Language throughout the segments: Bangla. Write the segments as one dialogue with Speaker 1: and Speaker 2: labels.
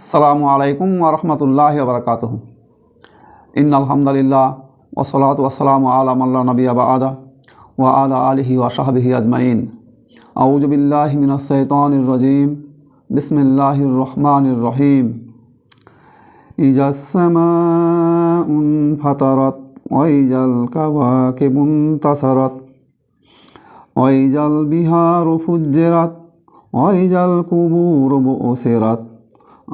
Speaker 1: আসসালামু আলাইকুম ওয়া রাহমাতুল্লাহি ওয়া বারাকাতুহু। ইন্নাল হামদালিল্লাহ ওয়া সলাতু ওয়া সালামু আলা মান লা নাবিয়্যা বা'দা ওয়া আলা আলিহি ওয়া সাহবিহি আজমাইন। আউযু বিল্লাহি মিনাশ শাইতানির রাজীম। বিসমিল্লাহির রহমানির রহিম। ইজাস সামাউন ফাতারাত ওয়া ইজাল কাওয়াকিবুন তাসারাত ওয়া ইজাল বিহারু ফুজ্জিরাত ওয়া ইজাল কুবুরু বু'সিরাত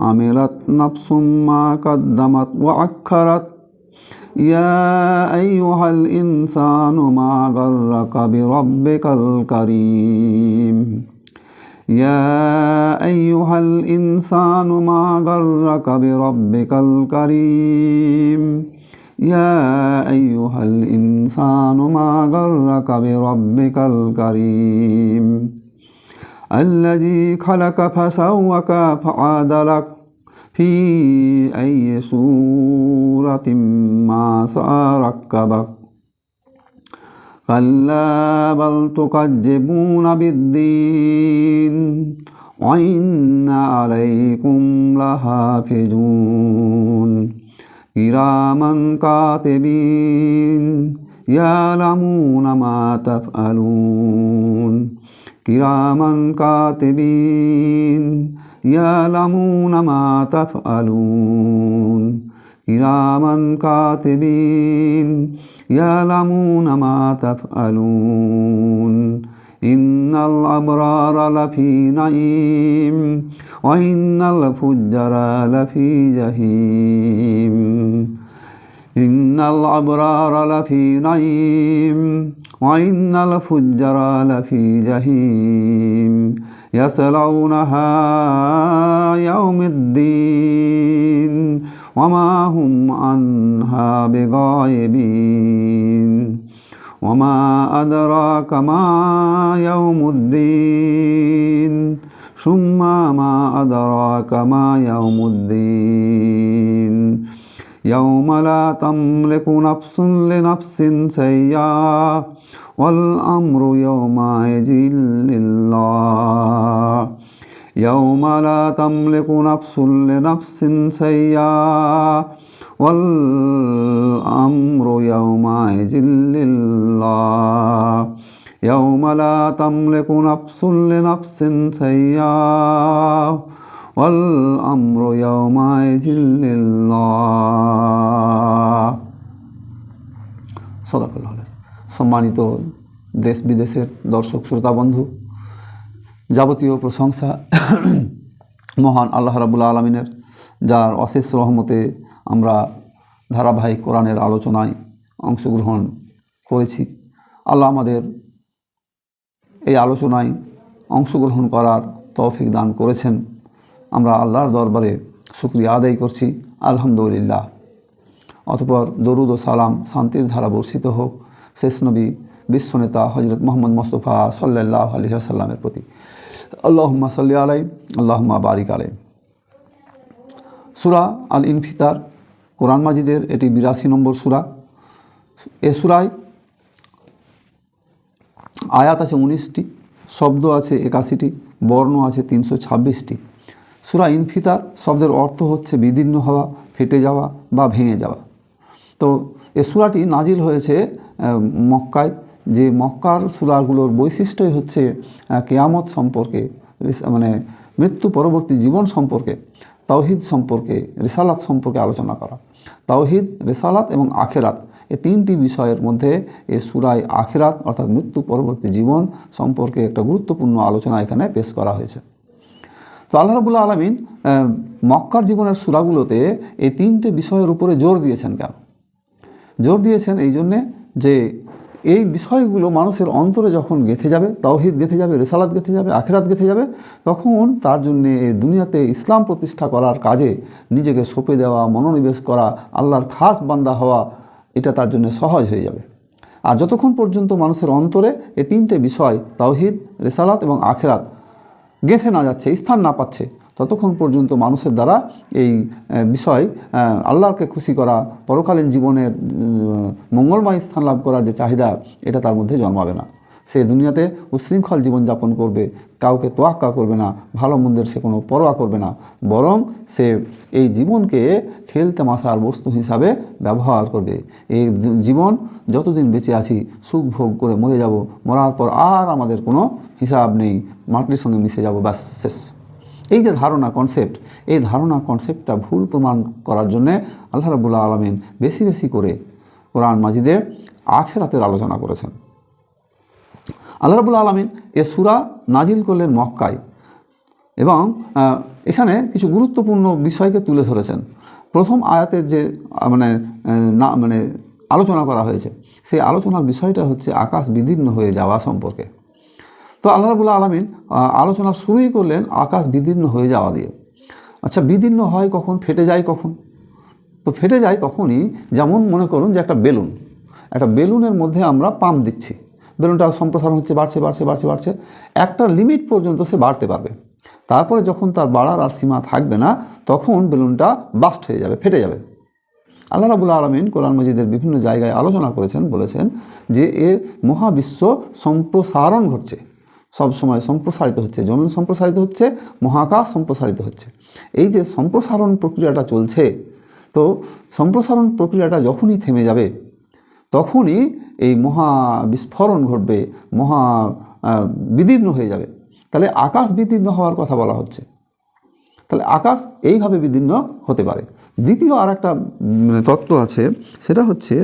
Speaker 1: আমিলাত নাফসুম মা কাদ্দামাত ওয়া আক্খারাত ইয়া আইয়ুহাল ইনসানু মা গাররাকা বিরাব্বিকাল কারীম ইয়া আইয়ুহাল ইনসানু মা গাররাকা বিরাব্বিকাল কারীম ইয়া আইয়ুহাল ইনসানু মা গাররাকা বিরাব্বিকাল কারীম الذي خلق فسوّك فعدلك في أي صورة ما ركبك كلا بل تكذبون بالدين وإن عليكم لحافظون كراما كاتبين يعلمون ما تفعلون কিরামান কাতিবিন ইয়ালামুনা মা তাফআলুন কিরামান কাতিবিন ইয়ালামুনা মা তাফআলুন ইন্নাল আবরারা লাফি নাঈম ওয়া ইন্নাল ফুজ্জারা লাফি জাহিম ইন্নাল আবরারা লাফি নাঈম وإن الفجر لفي جحيم يصلونها يوم الدين وما هم عنها بغائبين وما أدراك ما يوم الدين ثم ما أدراك ما يوم الدين يوم لا تملك نفس لنفس شيئا والأمر يومئذ لله يوم لا تملك نفس لنفس شيئا والأمر يومئذ لله يوم لا تملك نفس لنفس شيئا والأمر يومئذ لله সাদাকাল্লাহ। সম্মানিত দেশ বিদেশের দর্শক শ্রোতা বন্ধু, যাবতীয় প্রশংসা মহান আল্লাহ রাব্বুল আলামিনের, যার অশেষ রহমতে আমরা ধারাবাহিক কোরআনের আলোচনায় অংশগ্রহণ করেছি। আল্লাহ আমাদের এই আলোচনায় অংশগ্রহণ করার তৌফিক দান করেছেন। আমরা আল্লাহর দরবারে শুকরিয়া আদায় করছি, আলহামদুলিল্লাহ। অতঃপর দরুদ ও সালাম, শান্তির ধারা বর্ষিত হোক শেষ নবী বিশ্বনেতা হজরত মোহাম্মদ মুস্তাফা সাল্লাল্লাহু আলাইহি ওয়াসাল্লামের প্রতি। আল্লাহুম্মা সাল্লি আলাইহি আল্লাহুম্মা বারিক আলাইহি। সূরা আল ইনফিতার কোরআন মাজিদের এটি 82 নম্বর সূরা। এ সূরায় আয়াত আছে 19টি, শব্দ আছে 81টি, বর্ণ আছে 326টি। সূরা ইনফিতার শব্দের অর্থ হচ্ছে বিদীর্ণ হওয়া, ফেটে যাওয়া বা ভেঙে যাওয়া। তো এ সূরাটি নাজিল হয়েছে মক্কায়। যে মক্কার সূরাগুলোর বৈশিষ্ট্যই হচ্ছে কিয়ামত সম্পর্কে, মানে মৃত্যু পরবর্তী জীবন সম্পর্কে, তাওহীদ সম্পর্কে, রিসালাত সম্পর্কে আলোচনা করা। তাওহীদ, রিসালাত এবং আখিরাত, এই তিনটি বিষয়ের মধ্যে এই সূরায় আখিরাত অর্থাৎ মৃত্যু পরবর্তী জীবন সম্পর্কে একটা গুরুত্বপূর্ণ আলোচনা এখানে পেশ করা হয়েছে। তো আল্লাহ রাব্বুল আলামিন মক্কার জীবনের সূরাগুলোতে এই তিনটে বিষয়ের উপরে জোর দিয়েছেন। কেন জোর দিয়েছেন? এই জন্যে যে এই বিষয়গুলো মানুষের অন্তরে যখন গেঁথে যাবে, তাওহীদ গেঁথে যাবে, রিসালাত গেঁথে যাবে, আখিরাত গেঁথে যাবে, তখন তার জন্যে এই দুনিয়াতে ইসলাম প্রতিষ্ঠা করার কাজে নিজেকে সঁপে দেওয়া, মনোনিবেশ করা, আল্লাহর খাস বান্দা হওয়া, এটা তার জন্য সহজ হয়ে যাবে। আর যতক্ষণ পর্যন্ত মানুষের অন্তরে এই তিনটে বিষয় তাওহীদ, রিসালাত এবং আখিরাত গেঁথে না যাচ্ছে, স্থান না পাচ্ছে, ততক্ষণ পর্যন্ত মানুষের দ্বারা এই বিষয় আল্লাহকে খুশি করা, পরকালীন জীবনের মঙ্গলময় স্থান লাভ করার যে চাহিদা, এটা তার মধ্যে জন্মাবে না। সে দুনিয়াতে উচ্ছৃঙ্খল জীবনযাপন করবে, কাউকে তোয়াক্কা করবে না, ভালো মন্দের সে কোনো পরোয়া করবে না, বরং সে এই জীবনকে খেলতামাশার বস্তু হিসাবে ব্যবহার করবে। এই জীবন যতদিন বেঁচে আছি সুখ ভোগ করে মরে যাব, মরার পর আর আমাদের কোনো হিসাব নেই, মাটির সঙ্গে মিশে যাব, ব্যাস শেষ। এই যে ধারণা কনসেপ্ট, এই ধারণা কনসেপ্টটা ভুল প্রমাণ করার জন্যে আল্লাহ রাব্বুল আলামিন বেশি বেশি করে কোরআন মাজিদে আখিরাতের আলোচনা করেছেন। আল্লাহ রাব্বুল আলামিন এ সূরা নাজিল করলেন মক্কায় এবং এখানে কিছু গুরুত্বপূর্ণ বিষয়কে তুলে ধরেছেন। প্রথম আয়াতের যে আলোচনা করা হয়েছে, সেই আলোচনার বিষয়টা হচ্ছে আকাশ বিদীর্ণ হয়ে যাওয়া সম্পর্কে। তো আল্লাহ রাব্বুল আলামিন আলোচনা শুরুই করলেন আকাশ বিদীর্ণ হয়ে যাওয়া দিয়ে। আচ্ছা, বিদীর্ণ হয় কখন, ফেটে যায় কখন? তো ফেটে যায় তখনই, যেমন মনে করুন যে একটা বেলুনের মধ্যে আমরা পাম্প দিচ্ছি, বেলুনটা সম্প্রসারণ হচ্ছে, বাড়ছে, একটা লিমিট পর্যন্ত সে বাড়তে পারবে। তারপরে যখন তার বাড়ার আর সীমা থাকবে না, তখন বেলুনটা বাস্ট হয়ে যাবে, ফেটে যাবে। আল্লাহ রাব্বুল আলামিন কোরআন মাজিদের বিভিন্ন জায়গায় আলোচনা করেছেন, বলেছেন যে এ মহাবিশ্ব সম্প্রসারণ ঘটছে, সবসময় সম্প্রসারিত হচ্ছে, জমিন সম্প্রসারিত হচ্ছে, মহাকাশ সম্প্রসারিত হচ্ছে। এই যে সম্প্রসারণ প্রক্রিয়াটা চলছে, তো সম্প্রসারণ প্রক্রিয়াটা যখনই থেমে যাবে তখনই এই মহা বিস্ফোরণ ঘটবে, বিদীর্ণ হয়ে যাবে। তাহলে আকাশ বিদীর্ণ হওয়ার কথা বলা হচ্ছে। তাহলে আকাশ এইভাবে বিদীর্ণ হতে পারে। দ্বিতীয় আর একটা তত্ত্ব আছে, সেটা হচ্ছে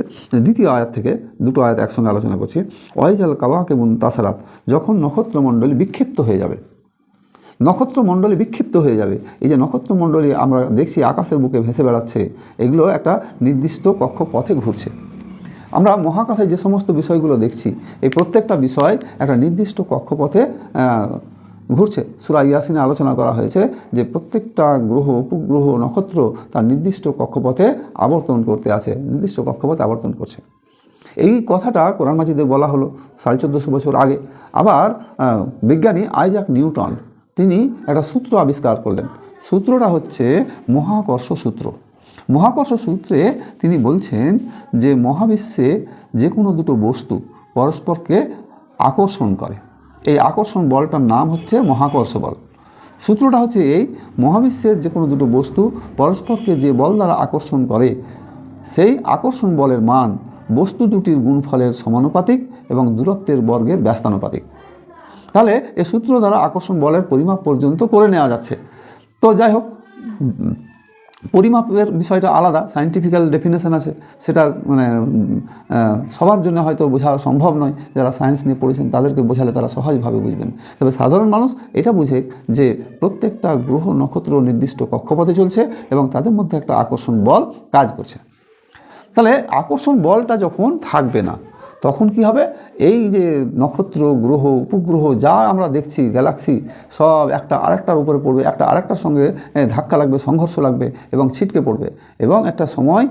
Speaker 1: দ্বিতীয় আয়াত থেকে, দুটো আয়াত একসঙ্গে আলোচনা করছি। ওয়াইজাল কাওয়াকিবুন তাসারাত, যখন নক্ষত্রমণ্ডলী বিক্ষিপ্ত হয়ে যাবে, নক্ষত্রমণ্ডলী বিক্ষিপ্ত হয়ে যাবে। এই যে নক্ষত্রমণ্ডলী আমরা দেখছি আকাশের বুকে ভেসে বেড়াচ্ছে, এগুলো একটা নির্দিষ্ট কক্ষপথে ঘুরছে। আমরা মহাকাশে যে সমস্ত বিষয়গুলো দেখছি, এই প্রত্যেকটা বিষয় একটা নির্দিষ্ট কক্ষপথে ঘুরছে। সূরা ইয়াসিনে আলোচনা করা হয়েছে যে প্রত্যেকটা গ্রহ, উপগ্রহ, নক্ষত্র তার নির্দিষ্ট কক্ষপথে আবর্তন করতে আছে, নির্দিষ্ট কক্ষপথে আবর্তন করছে। এই কথাটা কোরআন মাজিদে বলা হলো 1450 বছর আগে। আবার বিজ্ঞানী আইজাক নিউটন তিনি একটা সূত্র আবিষ্কার করলেন। সূত্রটা হচ্ছে মহাকর্ষ সূত্র। মহাকর্ষ সূত্রে তিনি বলছেন যে মহাবিশ্বে যে কোনো দুটো বস্তু পরস্পরকে আকর্ষণ করে, এই আকর্ষণ বলটার নাম হচ্ছে মহাকর্ষ বল। সূত্রটা হচ্ছে এই, মহাবিশ্বের যে কোনো দুটো বস্তু পরস্পরকে যে বল দ্বারা আকর্ষণ করে, সেই আকর্ষণ বলের মান বস্তু দুটির গুণফলের সমানুপাতিক এবং দূরত্বের বর্গের ব্যস্তানুপাতিক। তাহলে এই সূত্র দ্বারা আকর্ষণ বলের পরিমাপ পর্যন্ত করে নেওয়া যাচ্ছে। তো যাই হোক, পরিমাপের বিষয়টা আলাদা, সায়েন্টিফিক্যাল ডেফিনেশন আছে, সেটা সবার জন্য হয়তো বোঝা সম্ভব নয়। যারা সায়েন্স নিয়ে পড়েছেন তাদেরকে বোঝালে তারা সহজভাবে বুঝবেন। তবে সাধারণ মানুষ এটা বুঝে যে প্রত্যেকটা গ্রহ, নক্ষত্র নির্দিষ্ট কক্ষপথে চলছে এবং তাদের মধ্যে একটা আকর্ষণ বল কাজ করছে। তাহলে আকর্ষণ বলটা যখন থাকবে না, তখন কি হবে? এই যে নক্ষত্র, গ্রহ, উপগ্রহ যা আমরা দেখছি, গ্যালাক্সি, সব একটা আরেকটার উপরে পড়বে, একটা আরেকটার সঙ্গে ধাক্কা লাগবে, সংঘর্ষ লাগবে এবং ছিটকে পড়বে এবং একটা সময়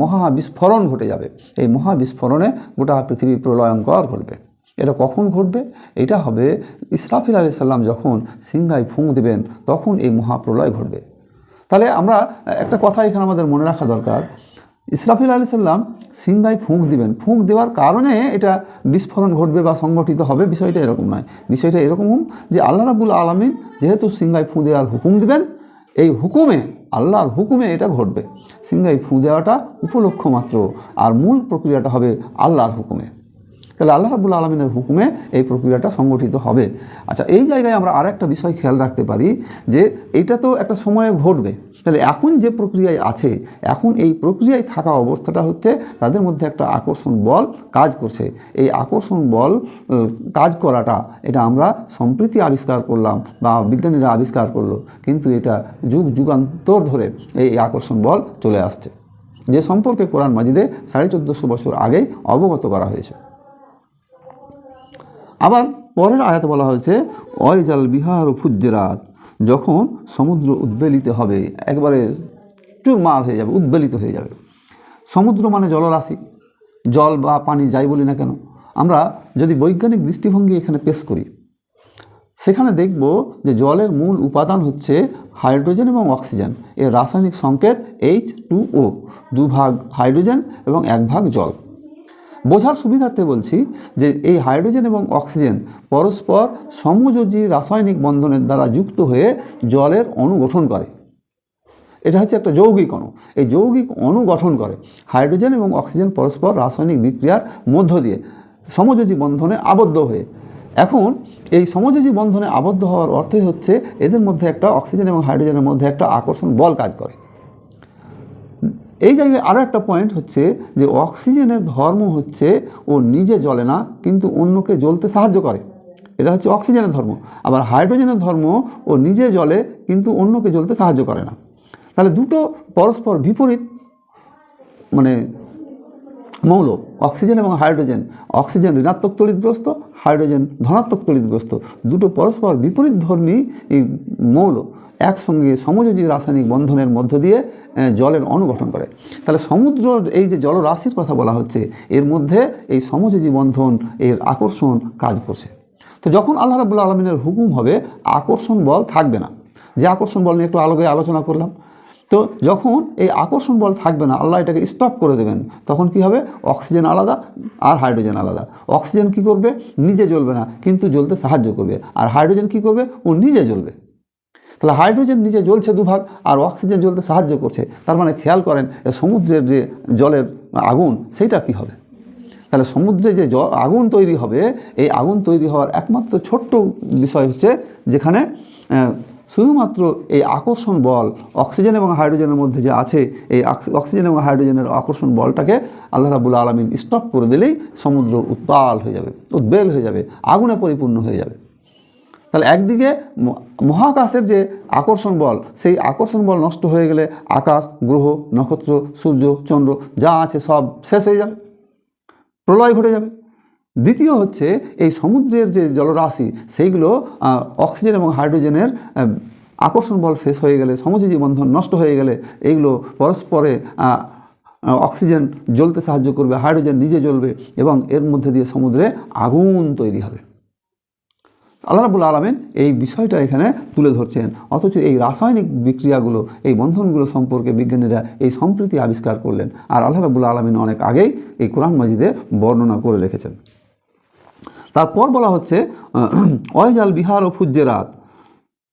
Speaker 1: মহাবিস্ফোরণ ঘটে যাবে। এই মহাবিস্ফোরণে গোটা পৃথিবী প্রলয়ঙ্কর ঘটবে। এটা কখন ঘটবে? এটা হবে ইসরাফিল আলাইহিস সালাম যখন সিংহায় ফুঁক দেবেন, তখন এই মহাপ্রলয় ঘটবে। তাহলে আমরা একটা কথা এখানে আমাদের মনে রাখা দরকার, ইসরাফিল আলাইহিস সালাম সিংহায় ফুঁক দিবেন, ফুঁক দেওয়ার কারণে এটা বিস্ফোরণ ঘটবে বা সংগঠিত হবে, বিষয়টা এরকম নয়। বিষয়টা এরকম যে আল্লাহ রাব্বুল আলামিন যেহেতু সিংহায় ফুঁ দেওয়ার হুকুম দিবেন, এই হুকুমে, আল্লাহর হুকুমে এটা ঘটবে। সিংহায় ফুঁ দেওয়াটা উপলক্ষ মাত্র, আর মূল প্রক্রিয়াটা হবে আল্লাহর হুকুমে। তাহলে আল্লাহ রাব্বুল আলামিনের হুকুমে এই প্রক্রিয়াটা সংগঠিত হবে। আচ্ছা, এই জায়গায় আমরা আর একটা বিষয় খেয়াল রাখতে পারি যে এটা তো একটা সময়ে ঘটবে। তাহলে এখন যে প্রক্রিয়ায় আছে, এখন এই প্রক্রিয়ায় থাকা অবস্থাটা হচ্ছে তাদের মধ্যে একটা আকর্ষণ বল কাজ করছে। এই আকর্ষণ বল কাজ করাটা, এটা আমরা সম্প্রতি আবিষ্কার করলাম বা বিজ্ঞানীরা আবিষ্কার করলো, কিন্তু এটা যুগ যুগান্তর ধরে এই আকর্ষণ বল চলে আসছে, যে সম্পর্কে কোরআন মাজিদে 1450 বছর আগেই অবগত করা হয়েছে। আবার পরের আয়াতে বলা হয়েছে ওয়াইজাল বিহার ফুজ্জিরাত, যখন সমুদ্র উদ্বেলিত হবে, একবারে চুরমার হয়ে যাবে, উদ্বেলিত হয়ে যাবে। সমুদ্র মানে জলরাশি, জল বা পানি যাই বলি না কেন, আমরা যদি বৈজ্ঞানিক দৃষ্টিভঙ্গি এখানে পেশ করি, সেখানে দেখব যে জলের মূল উপাদান হচ্ছে হাইড্রোজেন এবং অক্সিজেন। এর রাসায়নিক সংকেত H2O, 2 ভাগ হাইড্রোজেন এবং 1 ভাগ জল। বোঝার সুবিধার্থে বলছি যে এই হাইড্রোজেন এবং অক্সিজেন পরস্পর সমযোজী রাসায়নিক বন্ধনের দ্বারা যুক্ত হয়ে জলের অণু গঠন করে। এটা হচ্ছে একটা যৌগিক অণু। এই যৌগিক অণু গঠন করে। হাইড্রোজেন এবং অক্সিজেন পরস্পর রাসায়নিক বিক্রিয়ার মধ্য দিয়ে সমযোজী বন্ধনে আবদ্ধ হয়ে, এখন এই সমযোজী বন্ধনে আবদ্ধ হওয়ার অর্থই হচ্ছে এদের মধ্যে একটা, অক্সিজেন এবং হাইড্রোজেনের মধ্যে একটা আকর্ষণ বল কাজ করে। এই জায়গায় আরও একটা পয়েন্ট হচ্ছে যে অক্সিজেনের ধর্ম হচ্ছে ও নিজে জ্বলে না, কিন্তু অন্যকে জ্বলতে সাহায্য করে। এটা হচ্ছে অক্সিজেনের ধর্ম। আবার হাইড্রোজেনের ধর্ম ও নিজে জ্বলে কিন্তু অন্যকে জ্বলতে সাহায্য করে না। তাহলে দুটো পরস্পর বিপরীত মানে মৌল, অক্সিজেন এবং হাইড্রোজেন। অক্সিজেন ঋণাত্মক তড়িৎগ্রস্ত, হাইড্রোজেন ধনাত্মক তড়িৎগ্রস্ত। দুটো পরস্পর বিপরীত ধর্মী মৌল একসঙ্গে সমযোজী রাসায়নিক বন্ধনের মধ্য দিয়ে জলের অণু গঠন করে। তাহলে সমুদ্রর এই যে জলরাশির কথা বলা হচ্ছে, এর মধ্যে এই সমযোজী বন্ধন, এর আকর্ষণ কাজ করছে। তো যখন আল্লাহ রাব্বুল আলামিনের হুকুম হবে, আকর্ষণ বল থাকবে না। যে আকর্ষণ বল নিয়ে একটু আলোকে আলোচনা করলাম। তো যখন এই আকর্ষণ বল থাকবে না, আল্লাহ এটাকে স্টপ করে দেবেন, তখন কি হবে? অক্সিজেন আলাদা আর হাইড্রোজেন আলাদা। অক্সিজেন কি করবে? নিজে জ্বলবে না, কিন্তু জ্বলতে সাহায্য করবে। আর হাইড্রোজেন কি করবে? ও নিজে জ্বলবে। তাহলে হাইড্রোজেন নিজে জ্বলছে দুভাগ, আর অক্সিজেন জ্বলতে সাহায্য করছে। তার মানে খেয়াল করেন, সমুদ্রের যে জলের আগুন, সেইটা কি হবে? তাহলে সমুদ্রে যে আগুন তৈরি হবে, এই আগুন তৈরি হওয়ার একমাত্র ছোট্ট বিষয় হচ্ছে যেখানে শুধুমাত্র এই আকর্ষণ বল অক্সিজেন এবং হাইড্রোজেনের মধ্যে যে আছে, এই অক্সিজেন এবং হাইড্রোজেনের আকর্ষণ বলটাকে আল্লাহ রাব্বুল আলামিন স্টপ করে দিলেই সমুদ্র উত্তাল হয়ে যাবে, উদ্বেল হয়ে যাবে, আগুনে পরিপূর্ণ হয়ে যাবে। তাহলে একদিকে মহাকাশের যে আকর্ষণ বল, সেই আকর্ষণ বল নষ্ট হয়ে গেলে আকাশ, গ্রহ, নক্ষত্র, সূর্য, চন্দ্র যা আছে সব শেষ হয়ে যাবে, প্রলয় ঘটে যাবে। দ্বিতীয় হচ্ছে এই সমুদ্রের যে জলরাশি, সেইগুলো অক্সিজেন এবং হাইড্রোজেনের আকর্ষণ বল শেষ হয়ে গেলে, সমযোজী বন্ধন নষ্ট হয়ে গেলে, এইগুলো পরস্পরে অক্সিজেন জ্বলতে সাহায্য করবে, হাইড্রোজেন নিজে জ্বলবে এবং এর মধ্যে দিয়ে সমুদ্রে আগুন তৈরি হবে। আল্লাহ রাব্বুল আলামিন এই বিষয়টা এখানে তুলে ধরছেন। অথচ এই রাসায়নিক বিক্রিয়াগুলো, এই বন্ধনগুলো সম্পর্কে বিজ্ঞানীরা এই সম্প্রতি আবিষ্কার করলেন, আর আল্লাহ রাব্বুল আলামিন অনেক আগেই এই কোরআন মাজিদে বর্ণনা করে রেখেছেন। তারপর বলা হচ্ছে অয়জাল বিহার ও ফুজ্জেরাত,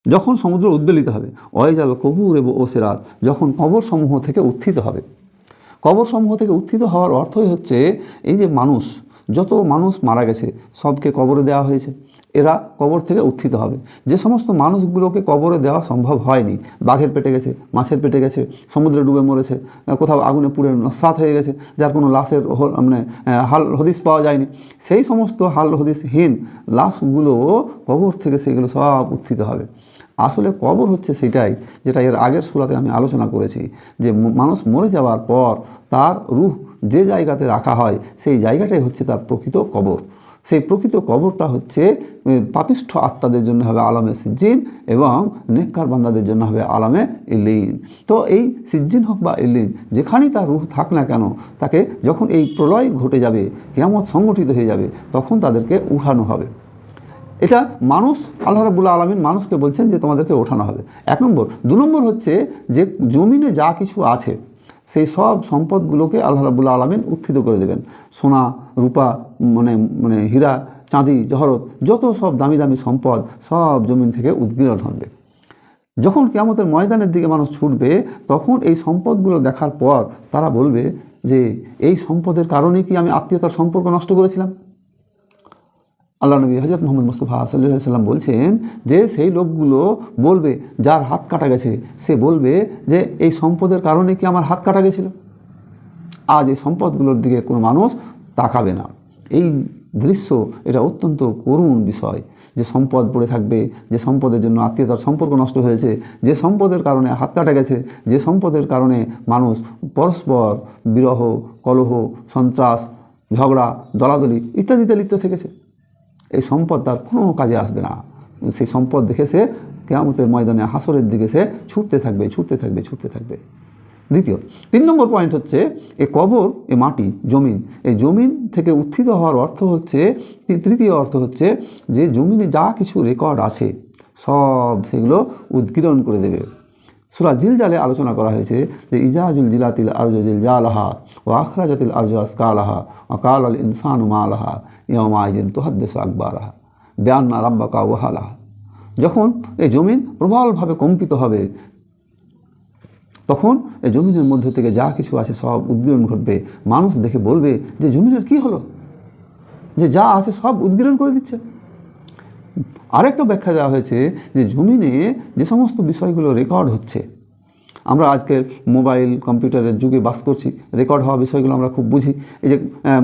Speaker 1: যখন সমুদ্র উদ্বেলিত হবে। অয়জাল কবুর এবং ওসেরাত, যখন কবরসমূহ থেকে উত্থিত হবে। কবরসমূহ থেকে উত্থিত হওয়ার অর্থই হচ্ছে এই যে মানুষ, যত মানুষ মারা গেছে সবকে কবরে দেওয়া হয়েছে, এরা কবর থেকে উত্থিত হবে। যে সমস্ত মানুষগুলোকে কবরে দেওয়া সম্ভব হয়নি, বাঘের পেটে গেছে, মাছের পেটে গেছে, সমুদ্রে ডুবে মরেছে, কোথাও আগুনে পুড়ে নস্যাৎ হয়ে গেছে, যার কোনো লাশের মানে হাল হদিস পাওয়া যায়নি, সেই সমস্ত হাল হদিসহীন লাশগুলো কবর থেকে সেগুলো সব উত্থিত হবে। আসলে কবর হচ্ছে সেটাই, যেটা এর আগের সূরাতে আমি আলোচনা করেছি, যে মানুষ মরে যাওয়ার পর তার রূহ যে জায়গাতে রাখা হয়, সেই জায়গাটাই হচ্ছে তার প্রকৃত কবর। সেই প্রকৃত কবরটা হচ্ছে পাপিষ্ঠ আত্মাদের জন্য হবে আলামে সিজ্জিন এবং নেককার বান্দাদের জন্য হবে আলামে ইল্লিন। তো এই সিজ্জিন হোক বা ইল্লিন, যেখানেই তার রূহ থাক না কেন, তাকে যখন এই প্রলয় ঘটে যাবে, কিয়ামত সংগঠিত হয়ে যাবে, তখন তাদেরকে উঠানো হবে। এটা মানুষ, আল্লাহ রাব্বুল আলামিন মানুষকে বলছেন যে তোমাদেরকে ওঠানো হবে, 1 নম্বর। 2 নম্বর হচ্ছে যে জমিনে যা কিছু আছে সেই সব সম্পদগুলোকে আল্লাহ রাব্বুল আলামিন উত্থিত করে দেবেন। সোনা, রূপা, মানে হীরা, চাঁদি, জহরত, যত সব দামি দামি সম্পদ সব জমিন থেকে উদ্গীরণ হবে। যখন কিয়ামতের ময়দানের দিকে মানুষ ছুটবে, তখন এই সম্পদগুলো দেখার পর তারা বলবে যে এই সম্পদের কারণে কি আমি আত্মীয়তার সম্পর্ক নষ্ট করেছিলাম? আল্লাহ নবী হযরত মুহাম্মদ মুস্তাফা সাল্লাল্লাহু আলাইহি ওয়াসাল্লাম বলছেন যে সেই লোকগুলো বলবে, যার হাত কাটা গেছে, সে বলবে যে এই সম্পদের কারণে কি আমার হাত কাটা গেছিল? আজ এই সম্পদগুলোর দিকে কোনো মানুষ তাকাবে না। এই দৃশ্য, এটা অত্যন্ত করুণ বিষয়, যে সম্পদ পড়ে থাকবে, যে সম্পদের জন্য আত্মীয়তার সম্পর্ক নষ্ট হয়েছে, যে সম্পদের কারণে হাত কাটা গেছে, যে সম্পদের কারণে মানুষ পরস্পর বিরহ, কলহ, সন্ত্রাস, ঝগড়া, দলাদলি ইত্যাদিতে লিপ্ত থেকেছে। এই সম্পদ তার কোনো কাজে আসবে না। সেই সম্পদ দেখে সে কিয়ামতের ময়দানে হাসরের দিকে সে ছুটতে থাকবে, ছুটতে থাকবে, ছুটতে থাকবে। দ্বিতীয় 3 নম্বর পয়েন্ট হচ্ছে এই কবর, এই মাটি, জমিন, এই জমিন থেকে উত্থিত হওয়ার অর্থ হচ্ছে, তৃতীয় অর্থ হচ্ছে যে জমিনে যা কিছু রেকর্ড আছে সব সেগুলো উদ্গীরণ করে দেবে। সূরা জিলজালে আলোচনা করা হয়েছে যে ইজাজুল জিলাতিল আরজু জিলজালাহা ওয়া আখরাজাতিল আরজু আসকালাহা ওয়া কালাল ইনসানু মা লাহা ইয়াওমা ইযিন তুহাদ্দিসু আকবারাহা বিআন্না রাব্বাকা ওয়াহালাহা। যখন এই জমিন প্রবলভাবে কম্পিত হবে, তখন এই জমিনের মধ্যে থেকে যা কিছু আছে সব উদ্গীরণ ঘটবে। মানুষ দেখে বলবে যে জমিনের কি হলো, যে যা আছে সব উদ্গীরণ করে দিচ্ছে। আরেকটা ব্যাখ্যা দেওয়া হয়েছে যে জমিনে যে সমস্ত বিষয়গুলো রেকর্ড হচ্ছে, আমরা আজকের মোবাইল কম্পিউটারের যুগে বাস করছি, রেকর্ড হওয়া বিষয়গুলো আমরা খুব বুঝি। এই যে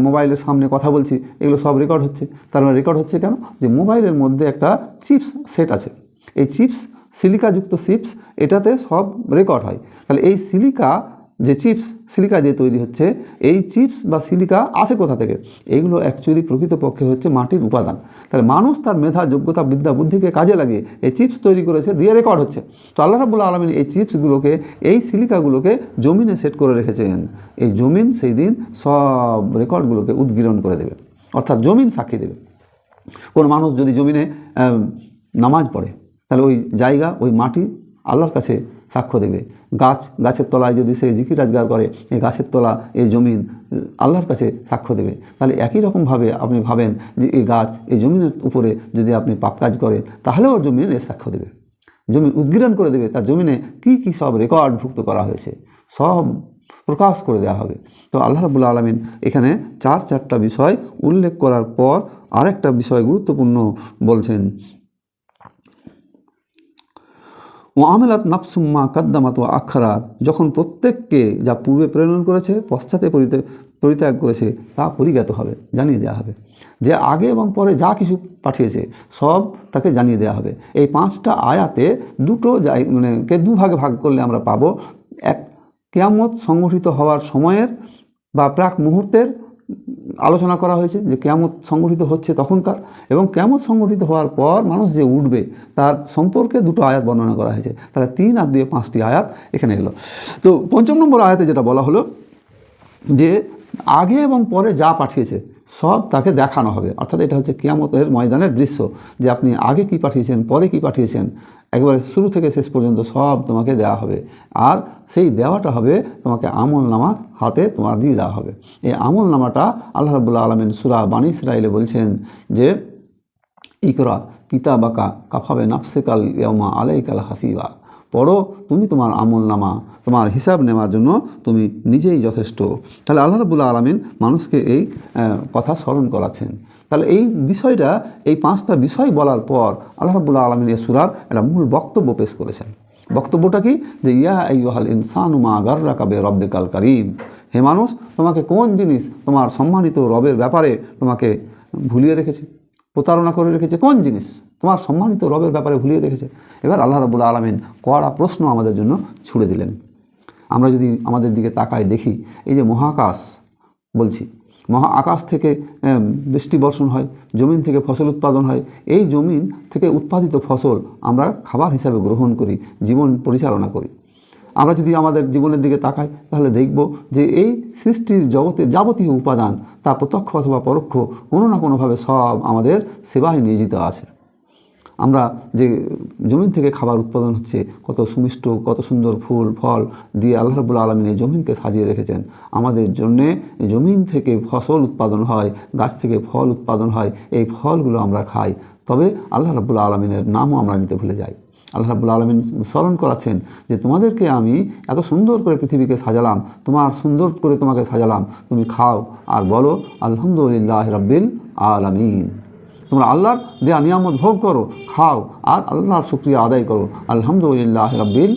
Speaker 1: মোবাইলের সামনে কথা বলছি, এগুলো সব রেকর্ড হচ্ছে। তার মানে রেকর্ড হচ্ছে কেন? যে মোবাইলের মধ্যে একটা চিপস সেট আছে, এই চিপস সিলিকাযুক্ত চিপস, এটাতে সব রেকর্ড হয়। তাহলে এই সিলিকা যে চিপস, সিলিকা দিয়ে তৈরি হচ্ছে, এই চিপস বা সিলিকা আসে কোথা থেকে? এইগুলো অ্যাকচুয়ালি প্রকৃতপক্ষে হচ্ছে মাটির উপাদান। তাহলে মানুষ তার মেধা, যোগ্যতা, বিদ্যা, বুদ্ধিকে কাজে লাগিয়ে এই চিপস তৈরি করেছে, দিয়ে রেকর্ড হচ্ছে। তো আল্লাহ রাব্বুল আলামিন এই চিপসগুলোকে, এই সিলিকাগুলোকে জমিনে সেট করে রেখেছেন। এই জমিন সেই দিন সব রেকর্ডগুলোকে উদ্গীরণ করে দেবে, অর্থাৎ জমিন সাক্ষী দেবে। কোনো মানুষ যদি জমিনে নামাজ পড়ে, তাহলে ওই জায়গা, ওই মাটি আল্লাহর কাছে সাক্ষ্য দেবে। গাছের তলায় যদি সে জিকির আজগার করে, এই গাছের তলা, এই জমিন আল্লাহর কাছে সাক্ষ্য দেবে। তাহলে একই রকমভাবে আপনি ভাবেন যে এই গাছ, এই জমিনের উপরে যদি আপনি পাপ কাজ করেন, তাহলেও জমিন এর সাক্ষ্য দেবে, জমিন উদ্গীরণ করে দেবে। তার জমিনে কি কি সব রেকর্ডভুক্ত করা হয়েছে সব প্রকাশ করে দেওয়া হবে। তো আল্লাহ রাব্বুল আলামিন এখানে চারটা বিষয় উল্লেখ করার পর আরেকটা বিষয় গুরুত্বপূর্ণ বলছেন, ও আমেলাত নাফসুম্মা কাদ্দামাত ওয়া আখারাত, যখন প্রত্যেককে যা পূর্বে প্রেরণ করেছে, পশ্চাতে পরিত্যাগ করেছে, তা পরিজ্ঞাত হবে, জানিয়ে দেওয়া হবে। যে আগে এবং পরে যা কিছু পাঠিয়েছে সব তাকে জানিয়ে দেওয়া হবে। এই 5টা আয়াতে দুভাগে ভাগ করলে আমরা পাবো। এক, কিয়ামত সংগঠিত হওয়ার সময়ের বা প্রাক মুহূর্তের আলোচনা করা হয়েছে, যে কিয়ামত সংগঠিত হচ্ছে তখনকার, এবং কিয়ামত সংগঠিত হওয়ার পর মানুষ যে উঠবে তার সম্পর্কে 2টো আয়াত বর্ণনা করা হয়েছে। তাহলে 3 আর 2 5টি আয়াত এখানে এলো। তো 5 নম্বর আয়াতে যেটা বলা হলো যে আগে এবং পরে যা পাঠিয়েছে সব তাকে দেখানো হবে। অর্থাৎ এটা হচ্ছে কিয়ামতের ময়দানের দৃশ্য, যে আপনি আগে কি পাঠিয়েছেন, পরে কি পাঠিয়েছেন, একবারে শুরু থেকে শেষ পর্যন্ত সব তোমাকে দেওয়া হবে। আর সেই দেওয়াটা হবে তোমাকে আমলনামা হাতে তোমার দিয়ে দেওয়া হবে। এই আমলনামাটা আল্লাহ রাব্বুল আলামিন সূরা বানী ইসরাঈলে বলছেন যে ইকরা কিতাবাকা কাফা বিনাফসিকাল ইয়াওমা আলাইকাল হাসিবা, পড়ো তুমি তোমার আমলনামা, তোমার হিসাব নেওয়ার জন্য তুমি নিজেই যথেষ্ট। তাহলে আল্লাহ রাব্বুল আলামিন মানুষকে এই কথা স্মরণ করাচ্ছেন। তাহলে এই বিষয়টা, এই 5টা বিষয় বলার পর আল্লাহ রাব্বুল আলামিন এই সূরার একটা মূল বক্তব্য পেশ করেছেন। বক্তব্যটা কি? যে ইয়া আইয়ুহাল ইনসানু মা গাররাকা বিরাব্বিকাল কারীম, হে মানুষ, তোমাকে কোন জিনিস তোমার সম্মানিত রবের ব্যাপারে তোমাকে ভুলিয়ে রেখেছে, প্রতারণা করে রেখেছে? কোন জিনিস তোমার সম্মানিত রবের ব্যাপারে ভুলিয়ে রেখেছে? এবার আল্লাহ রাব্বুল আলামিন কড়া প্রশ্ন আমাদের জন্য ছুড়ে দিলেন। আমরা যদি আমাদের দিকে তাকাই দেখি, এই যে মহাকাশ বলছি, আকাশ থেকে বৃষ্টি বর্ষণ হয়, জমিন থেকে ফসল উৎপাদন হয়, এই জমিন থেকে উৎপাদিত ফসল আমরা খাবার হিসাবে গ্রহণ করি, জীবন পরিচালনা করি। আমরা যদি আমাদের জীবনের দিকে তাকাই তাহলে দেখব যে এই সৃষ্টির জগতের যাবতীয় উপাদান তা প্রত্যক্ষ অথবা পরোক্ষ কোনো না কোনোভাবে সব আমাদের সেবায় নিয়োজিত আছে। আমরা যে জমিন থেকে খাবার উৎপাদন হচ্ছে, কত সুমিষ্ট, কত সুন্দর ফুল ফল দিয়ে আল্লাহ রাব্বুল আলামিন এই জমিনকে সাজিয়ে রেখেছেন আমাদের জন্যে। জমিন থেকে ফসল উৎপাদন হয়, গাছ থেকে ফল উৎপাদন হয়, এই ফলগুলো আমরা খাই। তবে আল্লাহ রাব্বুল আলামিনের নামও আমরা নিতে ভুলে যাই। আল্লাহ রাব্বুল আলামিন স্মরণ করাচ্ছেন যে তোমাদেরকে আমি এত সুন্দর করে পৃথিবীকে সাজালাম, সুন্দর করে তোমাকে সাজালাম, তুমি খাও আর বলো আলহামদুলিল্লাহ রাব্বিল আলামিন। তোমরা আল্লাহর দেয়া নিয়ামত ভোগ করো, খাও আর আল্লাহর শুকরিয়া আদায় করো, আলহামদুলিল্লাহ রাব্বিল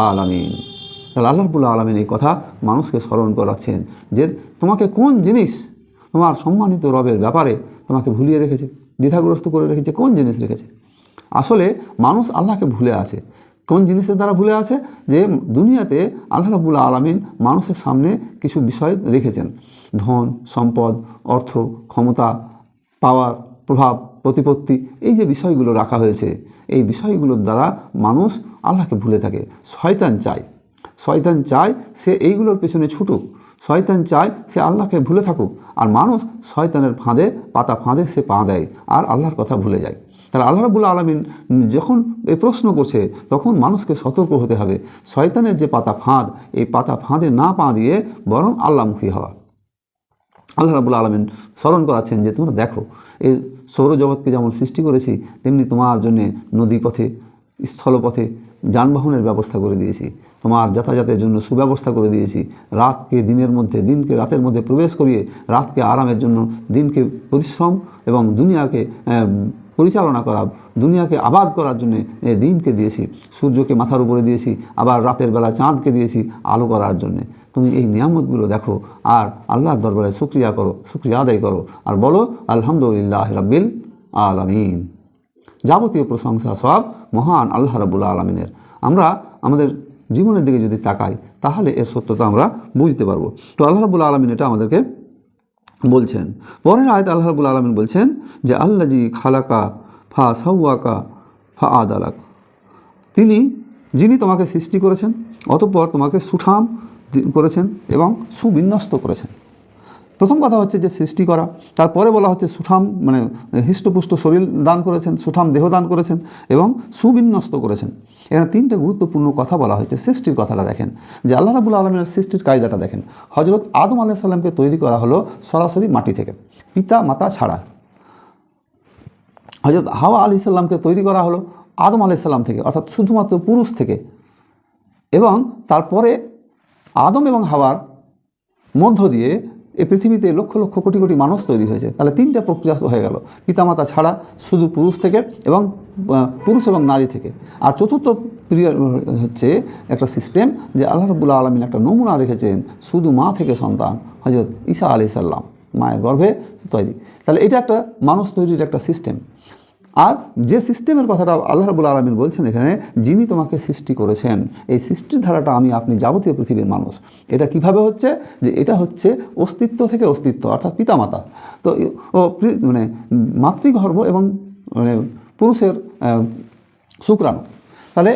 Speaker 1: আলামিন। তাহলে আল্লাহ রাব্বুল আলামিন এই কথা মানুষকে স্মরণ করাচ্ছেন যে তোমাকে কোন জিনিস তোমার সম্মানিত রবের ব্যাপারে তোমাকে ভুলিয়ে রেখেছে, দ্বিধাগ্রস্ত করে রেখেছে, কোন জিনিস রেখেছে? আসলে মানুষ আল্লাহকে ভুলে আছে। কোন জিনিসের দ্বারা ভুলে আছে? যে দুনিয়াতে আল্লাহ রাব্বুল আলামিন মানুষের সামনে কিছু বিষয় রেখেছেন, ধন সম্পদ, অর্থ, ক্ষমতা, পাওয়ার, প্রভাব, প্রতিপত্তি, এই যে বিষয়গুলো রাখা হয়েছে, এই বিষয়গুলোর দ্বারা মানুষ আল্লাহকে ভুলে থাকে। শয়তান চায় সে এইগুলোর পেছনে ছুটুক, শয়তান চায় সে আল্লাহকে ভুলে থাকুক, আর মানুষ শয়তানের ফাঁদে সে পা দেয় আর আল্লাহর কথা ভুলে যায়। তাহলে আল্লাহ রাব্বুল আলামিন যখন এই প্রশ্ন করছে তখন মানুষকে সতর্ক হতে হবে শয়তানের যে পাতা ফাঁদ, এই পাতা ফাঁদে না পা দিয়ে বরং আল্লাহমুখী হওয়া। আল্লাহ রাব্বুল আলামিন স্মরণ করাচ্ছেন যে তোমরা দেখো এই সৌরজগৎকে যেমন সৃষ্টি করেছি তেমনি তোমার জন্যে নদীপথে স্থলপথে যানবাহনের ব্যবস্থা করে দিয়েছি, তোমার যাতায়াতের জন্য সুব্যবস্থা করে দিয়েছি, রাতকে দিনের মধ্যে দিনকে রাতের মধ্যে প্রবেশ করিয়ে রাতকে আরামের জন্য দিনকে পরিশ্রম এবং দুনিয়াকে পরিচালনা করা, দুনিয়াকে আবাদ করার জন্য দিনকে দিয়েছি, সূর্যকে মাথার উপরে দিয়েছি, আবার রাতের বেলা চাঁদকে দিয়েছি আলো করার জন্যে। তুমি এই নিয়ামতগুলো দেখো আর আল্লাহর দরবারে শুকরিয়া করো, শুকরিয়া আদায় করো আর বলো আলহামদুলিল্লাহ রাব্বিল আলামিন। যাবতীয় প্রশংসা সব মহান আল্লাহ রাব্বুল আলামিনের। আমরা আমাদের জীবনের দিকে যদি তাকাই তাহলে এর সত্যতা আমরা বুঝতে পারবো। তো আল্লাহ রাব্বুল আলামিন এটা আমাদেরকে বলছেন। পরের আয়াতে আল্লাহ রাব্বুল আলামিন বলছেন যে আল্লাজি খালাকা ফা সাওয়াকা ফা আদালাক, যিনি তোমাকে সৃষ্টি করেছেন অতঃপর তোমাকে সুঠাম করেছেন এবং সুবিন্যস্ত করেছেন। প্রথম কথা হচ্ছে যে সৃষ্টি করা, তারপরে বলা হচ্ছে সুঠাম মানে হৃষ্টপুষ্ট শরীর দান করেছেন, সুঠাম দেহ দান করেছেন এবং সুবিন্যস্ত করেছেন। এখানে তিনটে গুরুত্বপূর্ণ কথা বলা হয়েছে। সৃষ্টির কথাটা দেখেন যে আল্লাহ রাব্বুল আলামিনের সৃষ্টির কায়দাটা দেখেন। হযরত আদম আলাইহিস সালামকে তৈরি করা হলো সরাসরি মাটি থেকে, পিতা মাতা ছাড়া। হযরত হাওয়া আলাইহিস সালামকে তৈরি করা হলো আদম আলাইহিস সালাম থেকে, অর্থাৎ শুধুমাত্র পুরুষ থেকে। এবং তারপরে আদম এবং হাওয়ার মধ্য দিয়ে এই পৃথিবীতে লক্ষ লক্ষ কোটি কোটি মানুষ তৈরি হয়েছে। তাহলে তিনটা প্রক্রিয়া হয়ে গেল, পিতামাতা ছাড়া, শুধু পুরুষ থেকে এবং পুরুষ এবং নারী থেকে। আর চতুর্থ হচ্ছে একটা সিস্টেম যে আল্লাহ রাব্বুল আলামিন একটা নমুনা রেখেছেন শুধু মা থেকে সন্তান, হযরত ঈসা আলাইহিস সালাম মায়ের গর্ভে তৈরি। তাহলে এটা একটা মানুষ তৈরির একটা সিস্টেম। আর যে সিস্টেমের কথাটা আল্লাহ রাব্বুল আলামিন বলছেন এখানে, যিনি তোমাকে সৃষ্টি করেছেন, এই সৃষ্টির ধারাটা আমি আপনি যাবতীয় পৃথিবীর মানুষ। এটা কিভাবে হচ্ছে যে এটা হচ্ছে অস্তিত্ব থেকে অস্তিত্ব, অর্থাৎ পিতামাতা। তো মানে মাতৃগর্ভ এবং মানে পুরুষের শুক্রাণু, তাহলে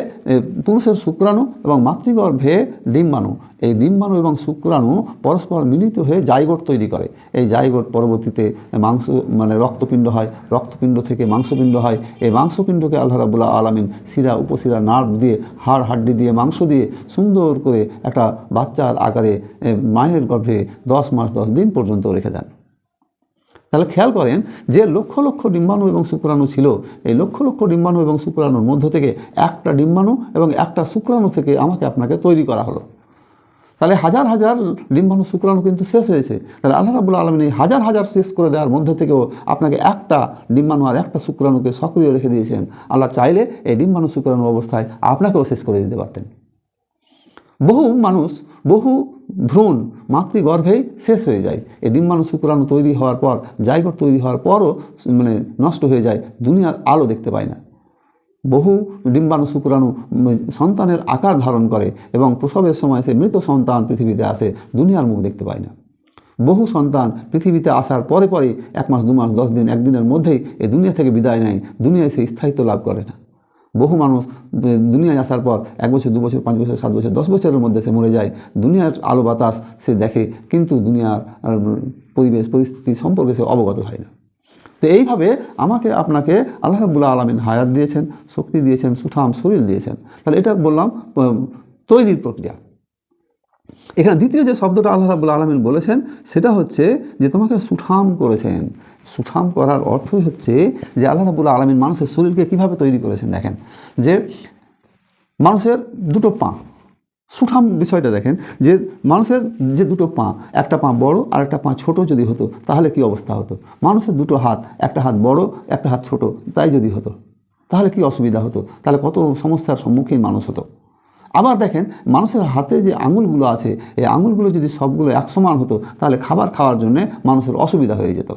Speaker 1: পুরুষের শুক্রাণু এবং মাতৃগর্ভে ডিম্বাণু, এই ডিম্বাণু এবং শুক্রাণু পরস্পর মিলিত হয়ে জাইগোট তৈরি করে। এই জাইগোট পরবর্তীতে মাংস মানে রক্তপিণ্ড হয়, রক্তপিণ্ড থেকে মাংসপিণ্ড হয়। এই মাংসপিণ্ডকে আল্লাহ রাব্বুল আলামিন শিরা উপশিরা নার্ভ দিয়ে হাড় হাড্ডি দিয়ে মাংস দিয়ে সুন্দর করে একটা বাচ্চার আকারে মায়ের গর্ভে 10 মাস 10 দিন পর্যন্ত রেখে দেন। তাহলে খেয়াল করেন যে লক্ষ লক্ষ ডিম্বাণু এবং শুক্রাণু ছিল, এই লক্ষ লক্ষ ডিম্বাণু এবং শুক্রাণুর মধ্য থেকে একটা ডিম্বাণু এবং একটা শুক্রাণু থেকে আমাকে আপনাকে তৈরি করা হলো। তাহলে হাজার হাজার ডিম্বাণু শুক্রাণু কিন্তু শেষ হয়েছে। তাহলে আল্লাহ রাব্বুল আলামিন এই হাজার হাজার শেষ করে দেওয়ার মধ্যে থেকেও আপনাকে একটা ডিম্বাণু আর একটা শুক্রাণুকে সক্রিয় রেখে দিয়েছেন। আল্লাহ চাইলে এই ডিম্বাণু শুক্রাণু অবস্থায় আপনাকেও শেষ করে দিতে পারতেন। বহু মানুষ, বহু ভ্রূণ মাতৃগর্ভেই শেষ হয়ে যায়। এই ডিম্বাণু শুক্রাণু তৈরি হওয়ার পর, জাইগোট তৈরি হওয়ার পরও মানে নষ্ট হয়ে যায়, দুনিয়ার আলো দেখতে পায় না। বহু ডিম্বাণু শুক্রাণু সন্তানের আকার ধারণ করে এবং প্রসবের সময় সে মৃত সন্তান পৃথিবীতে আসে, দুনিয়ার মুখ দেখতে পায় না। বহু সন্তান পৃথিবীতে আসার পরে পরে 1 মাস 2 মাস 10 দিন 1 দিনের মধ্যেই এই দুনিয়া থেকে বিদায় নেয়, দুনিয়ায় সে স্থায়িত্ব লাভ করে না। বহু মানুষ দুনিয়ায় আসার পর 1 বছর 2 বছর 5 বছর 7 বছর 10 বছরের মধ্যে সে মরে যায়। দুনিয়ার আলো বাতাস সে দেখে কিন্তু দুনিয়ার পরিবেশ পরিস্থিতি সম্পর্কে সে অবগত হয় না। তো এইভাবে আমাকে আপনাকে আল্লাহ রাব্বুল আলামিন হায়াত দিয়েছেন, শক্তি দিয়েছেন, সুঠাম শরীর দিয়েছেন। তাহলে এটা বললাম তৈরির প্রক্রিয়া। এখানে দ্বিতীয় যে শব্দটা আল্লাহ রাব্বুল আলামিন বলেছেন সেটা হচ্ছে যে তোমাকে সুঠাম করেছেন। সুঠাম করার অর্থই হচ্ছে যে আল্লাহ রাব্বুল আলামিন মানুষের শরীরকে কিভাবে তৈরি করেছেন। দেখেন যে মানুষের দুটো পা, সুঠাম বিষয়টা দেখেন যে মানুষের যে দুটো পা, একটা পা বড় আর একটা পা ছোট যদি হতো তাহলে কি অবস্থা হতো। মানুষের দুটো হাত, একটা হাত বড় একটা হাত ছোট, তাই যদি হতো তাহলে কি অসুবিধা হতো, তাহলে কত সমস্যার সম্মুখীন মানুষ হতো। আবার দেখেন মানুষের হাতে যে আঙুলগুলো আছে, এই আঙুলগুলো যদি সবগুলো এক সমান হতো তাহলে খাবার খাওয়ার জন্যে মানুষের অসুবিধা হয়ে যেত।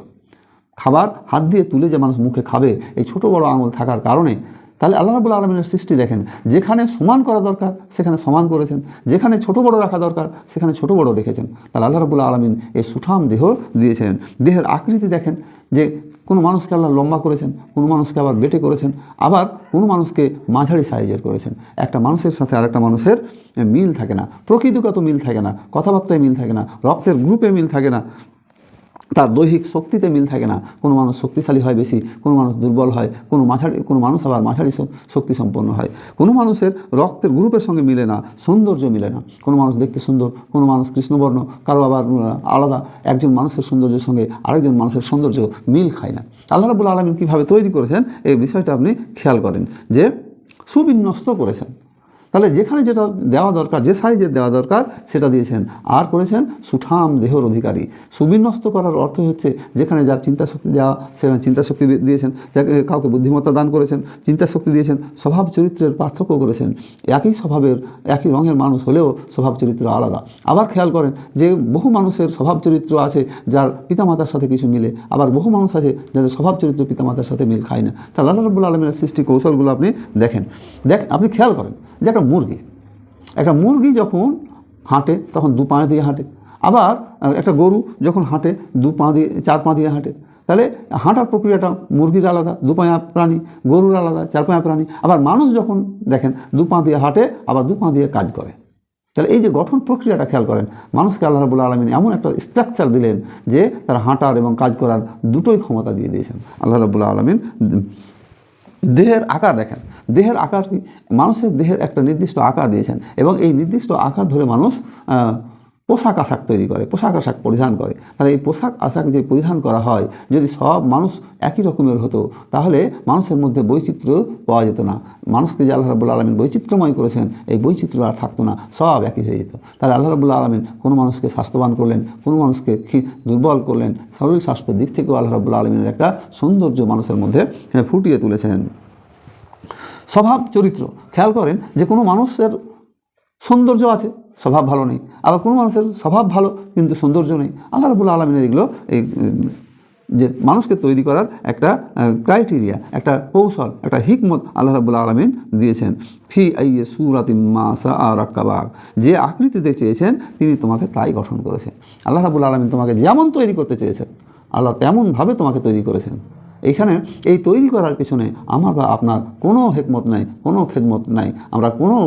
Speaker 1: খাবার হাত দিয়ে তুলে যে মানুষ মুখে খাবে, এই ছোট বড় আঙুল থাকার কারণে। তাহলে আল্লাহ রাব্বুল আলামিনের সৃষ্টি দেখেন, যেখানে সমান করা দরকার সেখানে সমান করেছেন, যেখানে ছোট বড় রাখা দরকার সেখানে ছোট বড় রেখেছেন। তাহলে আল্লাহ রাব্বুল আলামিন এই সুঠাম দেহ দিয়েছেন। দেহের আকৃতি দেখেন যে কোনো মানুষকে আল্লাহ লম্বা করেছেন, কোনো মানুষকে আবার বেটে করেছেন, আবার কোনো মানুষকে মাঝারি সাইজের করেছেন। একটা মানুষের সাথে আরেকটা মানুষের মিল থাকে না, প্রকৃতিগত মিল থাকে না, কথাবার্তায় মিল থাকে না, রক্তের গ্রুপে মিল থাকে না, তার দৈহিক শক্তিতে মিল থাকে না। কোনো মানুষ শক্তিশালী হয় বেশি, কোনো মানুষ দুর্বল হয়, কোনো মানুষ আবার মাঝারি শক্তি সম্পন্ন হয়। কোনো মানুষের রক্তের গ্রুপের সঙ্গে মিলে না, সৌন্দর্য মিলে না। কোনো মানুষ দেখতে সুন্দর, কোনো মানুষ কৃষ্ণবর্ণ, কারো আবার আলাদা। একজন মানুষের সৌন্দর্যের সঙ্গে আরেকজন মানুষের সৌন্দর্য মিল খায় না। আল্লাহ রাব্বুল আলামিন কীভাবে তৈরি করেছেন এই বিষয়টা আপনি খেয়াল করেন, যে সুবিন্যস্ত করেছেন। তাহলে যেখানে যেটা দেওয়া দরকার, যে সাইজের দেওয়া দরকার সেটা দিয়েছেন। আর করেছেন সুঠাম দেহর অধিকারী। সুবিন্যস্ত করার অর্থ হচ্ছে যেখানে যার চিন্তাশক্তি দেওয়া সেখানে চিন্তাশক্তি দিয়েছেন, যাকে কাউকে বুদ্ধিমত্তা দান করেছেন, চিন্তাশক্তি দিয়েছেন, স্বভাব চরিত্রের পার্থক্য করেছেন। একই স্বভাবের একই রঙের মানুষ হলেও স্বভাব চরিত্র আলাদা। আবার খেয়াল করেন যে বহু মানুষের স্বভাব চরিত্র আছে যার পিতামাতার সাথে কিছু মিলে, আবার বহু মানুষ আছে যাদের স্বভাব চরিত্র পিতামাতার সাথে মিল খায় না। তাহলে আল্লাহ রাব্বুল আলামিনের সৃষ্টি কৌশলগুলো আপনি দেখেন। আপনি খেয়াল করেন যে একটা মুরগি যখন হাঁটে তখন দু পা দিয়ে হাঁটে, আবার একটা গরু যখন হাঁটে চার পা দিয়ে হাঁটে। তাহলে হাঁটার প্রক্রিয়াটা মুরগির আলাদা, দু পায়া প্রাণী, গরুর আলাদা, চার পায়া প্রাণী। আবার মানুষ যখন দেখেন দু পা দিয়ে হাঁটে, আবার দু পা দিয়ে কাজ করে। তাহলে এই যে গঠন প্রক্রিয়াটা খেয়াল করেন, মানুষকে আল্লাহ রাব্বুল আলামিন এমন একটা স্ট্রাকচার দিলেন যে তার হাঁটার এবং কাজ করার দুটোই ক্ষমতা দিয়ে দিয়েছেন আল্লাহ রাব্বুল আলামিন। দেহের আকার দেখেন, দেহের আকার কি? মানুষের দেহের একটা নির্দিষ্ট আকার দিয়েছেন, এবং এই নির্দিষ্ট আকার ধরে মানুষ পোশাক আশাক তৈরি করে, পোশাক আশাক পরিধান করে। তাহলে এই পোশাক আশাক যে পরিধান করা হয়, যদি সব মানুষ একই রকমের হতো তাহলে মানুষের মধ্যে বৈচিত্র্য পাওয়া যেত না। মানুষকে যে আল্লাহ রাব্বুল আলামিন বৈচিত্র্যময় করেছেন, এই বৈচিত্র্য আর থাকতো না, সব একই হয়ে যেত। তাহলে আল্লাহ রাব্বুল আলামিন কোনো মানুষকে স্বাস্থ্যবান করলেন, কোনো মানুষকে দুর্বল করলেন। শরীর স্বাস্থ্যের দিক থেকেও আল্লাহ রাব্বুল আলামিনের একটা সৌন্দর্য মানুষের মধ্যে ফুটিয়ে তুলেছেন। স্বভাব চরিত্র খেয়াল করেন যে কোনো মানুষের সৌন্দর্য আছে, স্বভাব ভালো নেই, আবার কোনো মানুষের স্বভাব ভালো কিন্তু সৌন্দর্য নেই। আল্লাহ রাব্বুল আলামিনের এগুলো এই যে মানুষকে তৈরি করার একটা ক্রাইটেরিয়া, একটা কৌশল, একটা হিকমত আল্লাহ রাব্বুল আলামিন দিয়েছেন। ফি আইয়ি সূরাতিন মা শাআ রাক্কাবাক, যে আকৃতিতে চেয়েছেন তিনি তোমাকে তাই গঠন করেছেন। আল্লাহ রাব্বুল আলামিন তোমাকে যেমন তৈরি করতে চেয়েছেন আল্লাহ তেমনভাবে তোমাকে তৈরি করেছেন। এইখানে এই তৈরি করার পিছনে আমার বা আপনার কোনো হিকমত নাই, কোনো খেদমত নাই। আমরা কোনো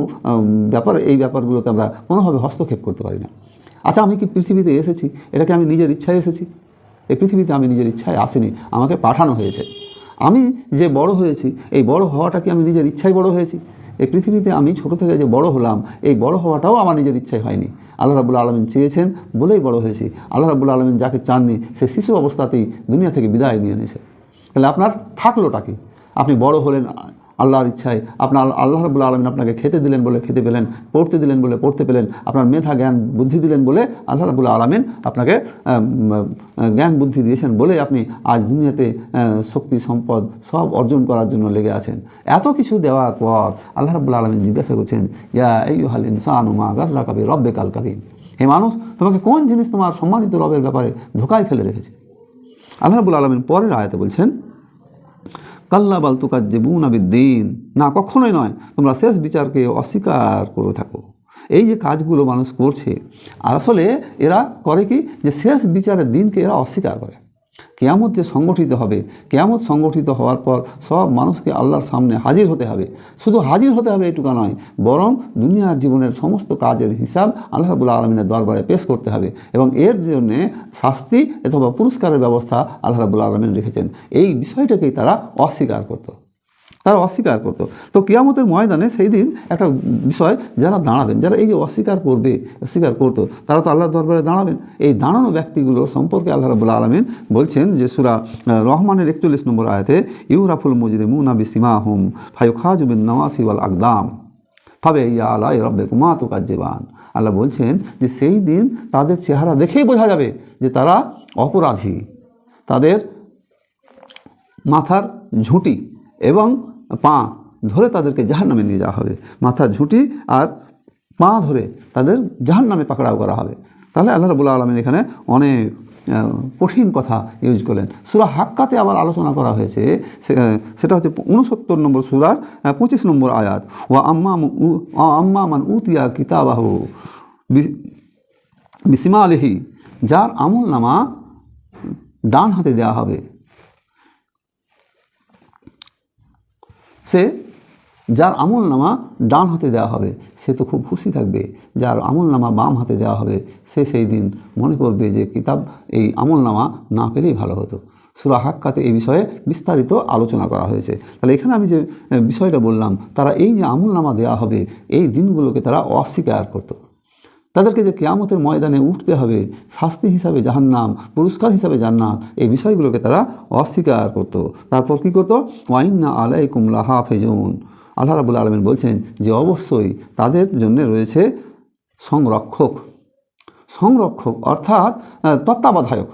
Speaker 1: এই ব্যাপারগুলোতে আমরা কোনোভাবে হস্তক্ষেপ করতে পারি না। আচ্ছা, আমি কি পৃথিবীতে এসেছি এটাকে আমি নিজের ইচ্ছায় এসেছি? এই পৃথিবীতে আমি নিজের ইচ্ছায় আসিনি, আমাকে পাঠানো হয়েছে। আমি যে বড় হয়েছি, এই বড় হওয়াটা কি আমি নিজের ইচ্ছায় বড় হয়েছি? এই পৃথিবীতে আমি ছোট থেকে যে বড় হলাম, এই বড় হওয়াটাও আমার নিজের ইচ্ছায় হয়নি। আল্লাহ রাব্বুল আলামিন চেয়েছেন বলেই বড় হয়েছি। আল্লাহ রাব্বুল আলামিন যাকে চাননি সে শিশু অবস্থাতেই দুনিয়া থেকে বিদায় নিয়ে নিয়েছে। তাহলে আপনার থাকলোটা কি? আপনি বড় হলেন আল্লাহর ইচ্ছায়, আপনার আল্লাহ রাব্বুল আলামিন আপনাকে খেতে দিলেন বলে খেতে পেলেন, পড়তে দিলেন বলে পড়তে পেলেন, আপনার মেধা জ্ঞান বুদ্ধি দিলেন বলে আল্লাহ রাব্বুল আলামিন আপনাকে জ্ঞান বুদ্ধি দিয়েছেন বলে আপনি আজ দুনিয়াতে শক্তি সম্পদ সব অর্জন করার জন্য লেগে আছেন। এত কিছু দেওয়ার পর আল্লাহ রাব্বুল আলামিন জিজ্ঞাসা করছেন, ইয়া আইয়ুহাল ইনসানু মা গাররাকা বিরাব্বিকাল কারীম, হে মানুষ, তোমাকে কোন জিনিস তোমার সম্মানিত রবের ব্যাপারে ধোকায় ফেলে রেখেছে? আল্লাহ রাব্বুল আলামিন পরের আয়াতে বলছেন, কাল্লা বাল তুকাজ্জিবুনা বিদ্দীন, না কখনোই নয়, তোমরা শেষ বিচারকে অস্বীকার করে থাকো। এই যে কাজগুলো মানুষ করছে আসলে এরা করে কি, যে শেষ বিচারের দিনকে এরা অস্বীকার করে। কিয়ামত যে সংগঠিত হবে, কিয়ামত সংগঠিত হওয়ার পর সব মানুষকে আল্লাহর সামনে হাজির হতে হবে। শুধু হাজির হতে হবে এটুকু নয়, বরং দুনিয়ার জীবনের সমস্ত কাজের হিসাব আল্লাহ রাব্বুল আলামিনের দরবারে পেশ করতে হবে, এবং এর জন্যে শাস্তি অথবা পুরস্কারের ব্যবস্থা আল্লাহ রাব্বুল আলামিন রেখেছেন। এই বিষয়টাকেই তারা অস্বীকার করত। তো কিয়ামতের ময়দানে সেই দিন একটা বিষয়, যারা দাঁড়াবেন, যারা এই যে অস্বীকার করতো, তারা তো আল্লাহর দরবারে দাঁড়াবেন। এই দাঁড়ানো ব্যক্তিগুলোর সম্পর্কে আল্লাহ রাব্বুল আলামিন বলছেন যে সূরা রহমানের 41 নম্বর আয়াতে, ইউরাফুল মুজরিমুনা বিসিমাহুম ফায়ুখাজু বিন নওয়াসি ওয়াল আকদাম ফাবিআইয়ি আলাই রাব্বিকুমা তুকাজ্জিবান। আল্লাহ বলছেন যে সেই দিন তাদের চেহারা দেখেই বোঝা যাবে যে তারা অপরাধী। তাদের মাথার ঝুঁটি এবং পা ধরে তাদেরকে জাহান্নামে নিয়ে যাওয়া হবে। মাথার ঝুঁটি আর পা ধরে তাদের জাহান্নামে পাকড়াও করা হবে। তাহলে আল্লাহ রাব্বুল আলামিন এখানে অনেক কঠিন কথা ইউজ করলেন। সূরা হাক্কাতে আবার আলোচনা করা হয়েছে, সেটা হচ্ছে 69 নম্বর সূরার 25 নম্বর আয়াত, ওয়া আম্মা মান উতিয়া কিতাবাহু বিশিমালিহি, যার আমল নামা ডান হাতে দেওয়া হবে, সে যার আমল নামা ডান হাতে দেওয়া হবে সে তো খুব খুশি থাকবে, যার আমল নামা বাম হাতে দেওয়া হবে সে সেই দিন মনে করবে যে কিতাব এই আমল নামা না পেলেই ভালো হতো। সূরা হাক্কাতে এই বিষয়ে বিস্তারিত আলোচনা করা হয়েছে। তাহলে এখানে আমি যে বিষয়টা বললাম, তারা এই যে আমল নামা দেওয়া হবে এই দিনগুলোকে তারা অস্বীকার করত। তাদেরকে যে কিয়ামতের ময়দানে উঠতে হবে, শাস্তি হিসাবে জাহান্নাম, পুরস্কার হিসাবে জান্নাত, এই বিষয়গুলোকে তারা অস্বীকার করত। তারপর কী করতো? ওয়াইন্না আলাইকুম লাহাফিজুন, আল্লাহ রাব্বুল আলামিন বলছেন যে অবশ্যই তাদের জন্য রয়েছে সংরক্ষক। সংরক্ষক অর্থাৎ তত্ত্বাবধায়ক,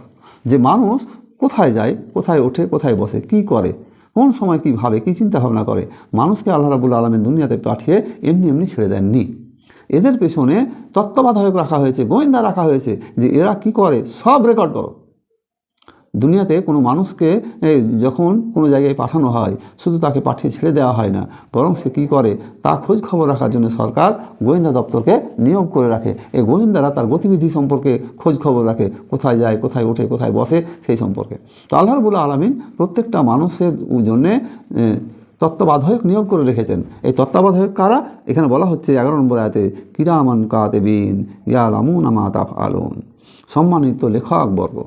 Speaker 1: যে মানুষ কোথায় যায়, কোথায় ওঠে, কোথায় বসে, কি করে, কোন সময় কী ভাবে, কী চিন্তা ভাবনা করে, মানুষকে আল্লাহ রাব্বুল আলামিন দুনিয়াতে পাঠিয়ে এমনি এমনি ছেড়ে দেননি। এদের পেছনে তত্ত্বাবধায়ক রাখা হয়েছে, গোয়েন্দা রাখা হয়েছে, যে এরা কি করে সব রেকর্ড করো। দুনিয়াতে কোনো মানুষকে যখন কোনো জায়গায় পাঠানো হয়, শুধু তাকে পাঠিয়ে ছেড়ে দেওয়া হয় না, বরং সে কী করে তা খোঁজ খবর রাখার জন্য সরকার গোয়েন্দা দপ্তরকে নিয়োগ করে রাখে। এই গোয়েন্দারা তার গতিবিধি সম্পর্কে খোঁজ খবর রাখে, কোথায় যায়, কোথায় ওঠে, কোথায় বসে, সেই সম্পর্কে। তো আল্লাহ রাব্বুল আলামিন প্রত্যেকটা মানুষের জন্যে তত্ত্বাবধায়ক নিয়োগ করে রেখেছেন। এই তত্ত্বাবধায়ক কারা? এখানে বলা হচ্ছে 11 নম্বর আয়াতে, কিরামান কাতিবিন ইয়ালামুনা মা তাফআলুন, সম্মানিত লেখকবর্গ।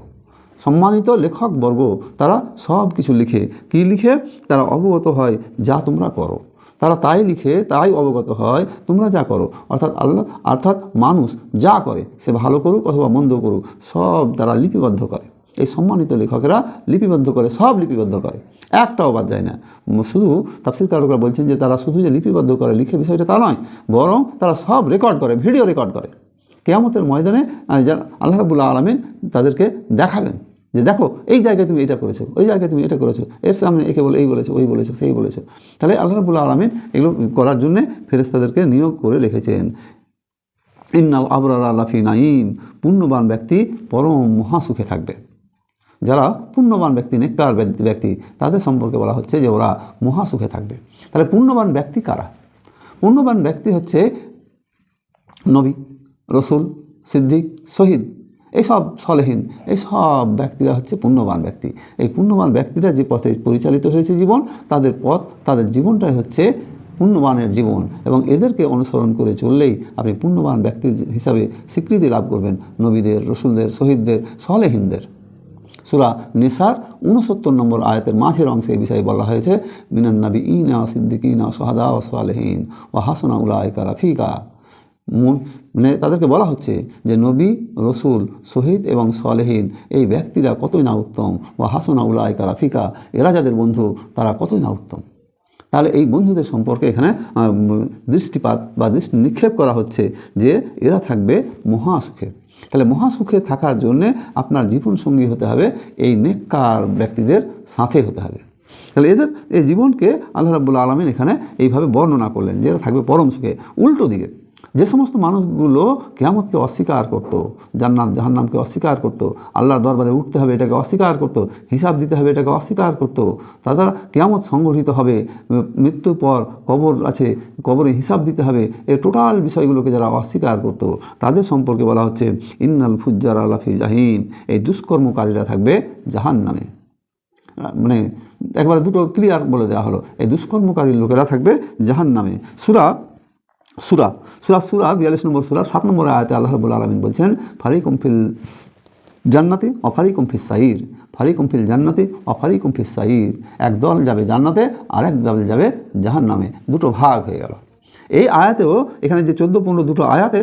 Speaker 1: সম্মানিত লেখকবর্গ তারা সব কিছু লিখে। কি লিখে? তারা অবগত হয় যা তোমরা করো, তারা তাই লিখে, তাই অবগত হয় তোমরা যা করো। অর্থাৎ মানুষ যা করে, সে ভালো করুক অথবা মন্দ করুক, সব তারা লিপিবদ্ধ করে। এই সম্মানিত লেখকেরা লিপিবদ্ধ করে, সব লিপিবদ্ধ করে, একটাও বাদ যায় না। শুধু তাফসীরকারকরা বলছেন যে তারা শুধু যে লিপিবদ্ধ করে, লিখে বিষয়টা তা নয়, বরং তারা সব রেকর্ড করে, ভিডিও রেকর্ড করে। কিয়ামতের ময়দানে আল্লাহ রাব্বুল আলামিন তাদেরকে দেখাবেন যে দেখো এই জায়গায় তুমি এটা করেছো, ওই জায়গায় তুমি এটা করেছো, এর সামনে একে বলে এই বলেছো, ওই বলেছো, সেই বলেছো। তাহলে আল্লাহ রাব্বুল আলামিন এগুলো করার জন্যে ফেরেশতাদেরকে নিয়োগ করে রেখেছেন। ইন্নাল আবরারা লাফি নাঈম, পুণ্যবান ব্যক্তি পরম মহাসুখে থাকবে। যারা পুণ্যবান ব্যক্তি, নেককার ব্যক্তি, তাদের সম্পর্কে বলা হচ্ছে যে ওরা মহাসুখে থাকবে। তাহলে পুণ্যবান ব্যক্তি কারা? পুণ্যবান ব্যক্তি হচ্ছে নবী, রসুল, সিদ্দিক, শহীদ, এইসব সলেহীন, এই সব ব্যক্তিরা হচ্ছে পুণ্যবান ব্যক্তি। এই পুণ্যবান ব্যক্তিরা যে পথে পরিচালিত হয়েছে জীবন, তাদের পথ, তাদের জীবনটাই হচ্ছে পুণ্যবানের জীবন। এবং এদেরকে অনুসরণ করে চললেই আপনি পুণ্যবান ব্যক্তি হিসাবে স্বীকৃতি লাভ করবেন নবীদের, রসুলদের, শহীদদের, সলেহীনদের। সূরা নিসার 69 নম্বর আয়াতের মাঝের অংশে এই বিষয়ে বলা হয়েছে, মিনান নাবিয়িনা ওয়া সিদ্দিকিনা ওয়া শুহাদা ওয়া সালিহিন ওয়া হাসুনা উলাইকা রাফিকা। মানে তাদেরকে বলা হচ্ছে যে নবী, রসুল, শহীদ এবং সালেহীন এই ব্যক্তিরা কতই না উত্তম। ওয়া হাসুনা উলাইকা রাফিকা, এরা যাদের বন্ধু তারা কতই না উত্তম। তাহলে এই বন্ধুদের সম্পর্কে এখানে দৃষ্টিপাত বা দৃষ্টি নিক্ষেপ করা হচ্ছে যে এরা থাকবে মহাসুখে। তাহলে মহাসুখে থাকার জন্যে আপনার জীবনসঙ্গী হতে হবে এই নেককার ব্যক্তিদের সাথে হতে হবে। তাহলে এদের এই জীবনকে আল্লাহ রাব্বুল আলামিন এখানে এইভাবে বর্ণনা করলেন যে এরা থাকবে পরম সুখে। উল্টো দিকে যে সমস্ত মানুষগুলো কিয়ামতকে অস্বীকার করতো, জান্নাত জাহান্নামকে অস্বীকার করতো, আল্লাহর দরবারে উঠতে হবে এটাকে অস্বীকার করতো, হিসাব দিতে হবে এটাকে অস্বীকার করতো, তারা কিয়ামত সংগঠিত হবে, মৃত্যুর পর কবর আছে, কবরে হিসাব দিতে হবে, এই টোটাল বিষয়গুলোকে যারা অস্বীকার করতো তাদের সম্পর্কে বলা হচ্ছে ইন্নাল ফুজ্জারা লাফি জাহিম, এই দুষ্কর্মকারীরা থাকবে জাহান্নামে। মানে একবারে দুটো ক্লিয়ার বলে দেওয়া হলো, এই দুষ্কর্মকারী লোকেরা থাকবে জাহান্নামে। সূরা 42 নম্বর সূরা 7 নম্বর আয়াতে আল্লাহ রাব্বুল আলামিন বলছেন, ফারিকুম ফিল জান্নাতি ওয়া ফারিকুম ফিস সাইর, ফারিকুম ফিল জান্নাতি ওয়া ফারিকুম ফিস সাইর। এক দল যাবে জান্নাতে আর এক দল যাবে জাহান্নামে, দুটো ভাগ হয়ে গেল। এই আয়াতেও এখানে যে 14-15 দুটো আয়াতে,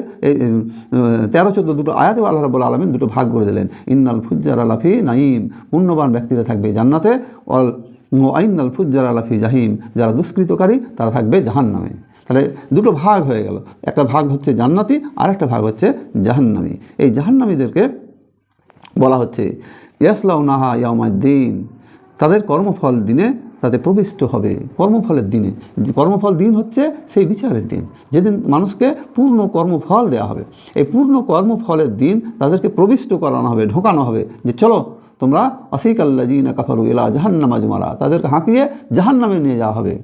Speaker 1: 13-14 দুটো আয়াতেও আল্লাহ রাব্বুল আলামিন দুটো ভাগ করে দিলেন। ইন্নাল ফুজ্জারা লাফি নাঈম, পুণ্যবান ব্যক্তিরা থাকবে জান্নাতে, ওয়া ইন্নাল ফুজ্জারা লাফি জাহিম, যারা দুষ্কৃতকারী তারা থাকবে জাহান্নামে। তাহলে দুটো ভাগ হয়ে গেল, একটা ভাগ হচ্ছে জান্নাতি আর একটা ভাগ হচ্ছে জাহান্নামী। এই জাহান্নামীদেরকে বলা হচ্ছে ইয়াসলাউনাহা ইয়াউমাদ্দিন, তাদের কর্মফল দিনে তাতে প্রবিষ্ট হবে। কর্মফলের দিনে, কর্মফল দিন হচ্ছে সেই বিচারের দিন, যেদিন মানুষকে পূর্ণ কর্মফল দেওয়া হবে। এই পূর্ণ কর্মফলের দিন তাদেরকে প্রবিষ্ট করানো হবে, ঢোকানো হবে, যে চলো তোমরা আসিকাল্লাযিনা কাফারু ইলা জাহান্নামা জুমারা, তাদেরকে হাঁকিয়ে জাহান্নামে নিয়ে যাওয়া হবে,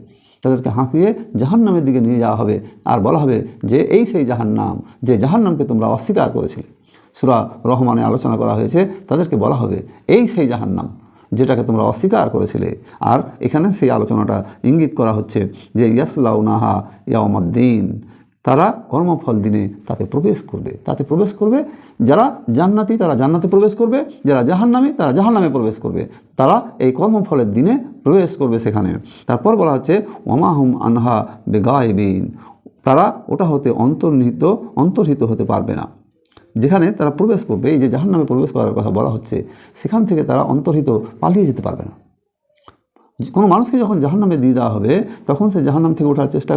Speaker 1: তাদেরকে হাঁকিয়ে জাহান্নামের দিকে নিয়ে যাওয়া হবে। আর বলা হবে যে এই সেই জাহান্নাম, যে জাহান্নামকে তোমরা অস্বীকার করেছিলে। সূরা রহমানে আলোচনা করা হয়েছে, তাদেরকে বলা হবে এই সেই জাহান্নাম, যেটাকে তোমরা অস্বীকার করেছিলে। আর এখানে সেই আলোচনাটা ইঙ্গিত করা হচ্ছে যে ইয়াসলাউনাহা ইয়াউমাদ্দিন, তারা কর্মফল দিনে তাতে প্রবেশ করবে। যারা জান্নাতি তারা জান্নাতে প্রবেশ করবে, যারা জাহান্নামী তারা জাহান্নামে প্রবেশ করবে। তারা এই কর্মফলের দিনে প্রবেশ করবে সেখানে। তারপর বলা হচ্ছে ওয়ামাহুম আনহা বেগায়েবিন, তারা ওটা হতে অন্তর্হিত হতে পারবে না। যেখানে তারা প্রবেশ করবে, এই যে জাহান্নামে প্রবেশ করার কথা বলা হচ্ছে, সেখান থেকে তারা অন্তর্হিত পালিয়ে যেতে পারবে না। কোনো মানুষকে যখন জাহান্নামে দিয়ে দেওয়া হবে, তখন সে জাহান্নাম থেকে ওঠার চেষ্টা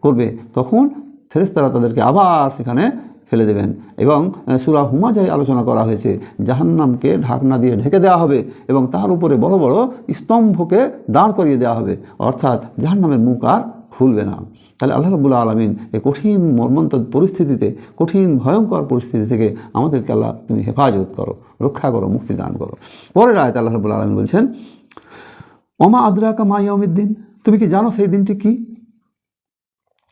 Speaker 1: করবে, তখন ফেরেশতারা তাদেরকে আবার সেখানে ফেলে দেবেন। এবং সূরা হুমাজায় আলোচনা করা হয়েছে জাহান্নামকে ঢাকনা দিয়ে ঢেকে দেওয়া হবে এবং তার উপরে বড় বড় স্তম্ভকে দাঁড় করিয়ে দেওয়া হবে, অর্থাৎ জাহান্নামের মুখ আর খুলবে না। তাহলে আল্লাহ রাব্বুল আলামিন এই কঠিন মর্মন্তুদ পরিস্থিতিতে, কঠিন ভয়ঙ্কর পরিস্থিতি থেকে আমাদেরকে আল্লাহ তুমি হেফাজত করো, রক্ষা করো, মুক্তি দান করো। পরের আয়াতে আল্লাহ রাব্বুল আলামিন বলছেন ওমা আদরাকা মা ইয়াউমিদ্দিন, তুমি কি জানো সেই দিনটি কি?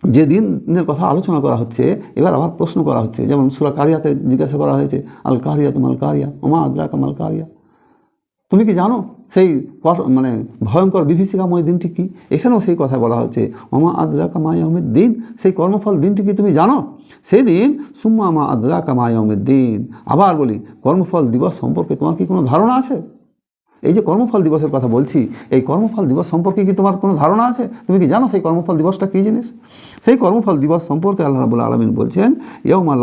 Speaker 1: যে দিনের কথা আলোচনা করা হচ্ছে, এবার আবার প্রশ্ন করা হচ্ছে। যেমন সূরা কারিয়াতে জিজ্ঞাসা করা হয়েছে আল কারিয়া তুমাল কারিয়া ওমা আদরাকা মাল কারিয়া, তুমি কি জানো সেই ভয়ঙ্কর বিভীষিকাময় দিনটি কি? এখানেও সেই কথা বলা হচ্ছে ওমা আদরাকা মা ইয়াউমিদ্দিন, সেই কর্মফল দিনটি কি তুমি জানো? সেই দিন সুম্মা মা আদরাকা মা ইয়াউমিদ্দিন, আবার বলি কর্মফল দিবস সম্পর্কে তোমার কি কোনো ধারণা আছে? এই যে কর্মফল দিবসের কথা বলছি, এই কর্মফল দিবস সম্পর্কে কি তোমার কোনো ধারণা আছে? তুমি কি জানো সেই কর্মফল দিবসটা কী জিনিস? সেই কর্মফল দিবস সম্পর্কে আল্লাহ রাব্বুল আলামিন বলছেন ইয়াউমা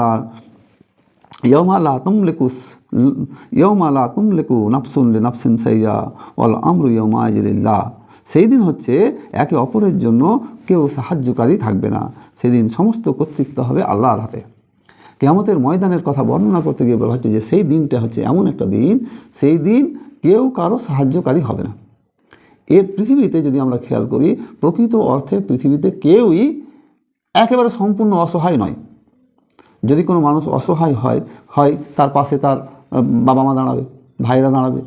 Speaker 1: লা তুমলিকু নাফসুন লিনাফসিন শাইআ ওয়াল আমরু ইয়াউমাইযিন লিল্লাহ, সেই দিন হচ্ছে একে অপরের জন্য কেউ সাহায্যকারী থাকবে না, সেদিন সমস্ত কর্তৃত্ব হবে আল্লাহর হাতে। কিয়ামতের ময়দানের কথা বর্ণনা করতে গিয়ে বলা হচ্ছে যে সেই দিনটা হচ্ছে এমন একটা দিন, সেই দিন কেউ কারো সাহায্যকারী হবে না। এর পৃথিবীতে যদি আমরা খেয়াল করি, প্রকৃত অর্থে পৃথিবীতে কেউই একেবারে সম্পূর্ণ অসহায় নয়। যদি কোনো মানুষ অসহায় হয় তার পাশে তার বাবা মা দাঁড়াবে, ভাইরা দাঁড়াবে,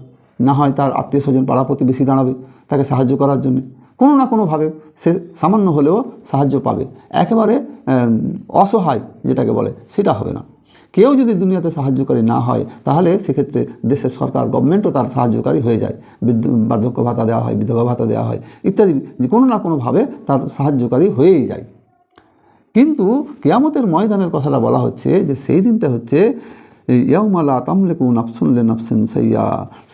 Speaker 1: না হয় তার আত্মীয় স্বজন পাড়া প্রতিবেশী দাঁড়াবে তাকে সাহায্য করার জন্য, কোনো না কোনোভাবে সে সামান্য হলেও সাহায্য পাবে। একেবারে অসহায় যেটাকে বলে সেটা হবে না। কেউ যদি দুনিয়াতে সাহায্যকারী না হয়, তাহলে সেক্ষেত্রে দেশের সরকার গভর্নমেন্টও তার সাহায্যকারী হয়ে যায়। বার্ধক্য ভাতা দেওয়া হয়, বিধবা ভাতা দেওয়া হয় ইত্যাদি, কোনো না কোনোভাবে তার সাহায্যকারী হয়েই যায়। কিন্তু কিয়ামতের ময়দানের কথাটা বলা হচ্ছে যে সেই দিনটা হচ্ছে ইয়াউমা লা তামলিকু নাফসুন লিনাফসিন শাইআ,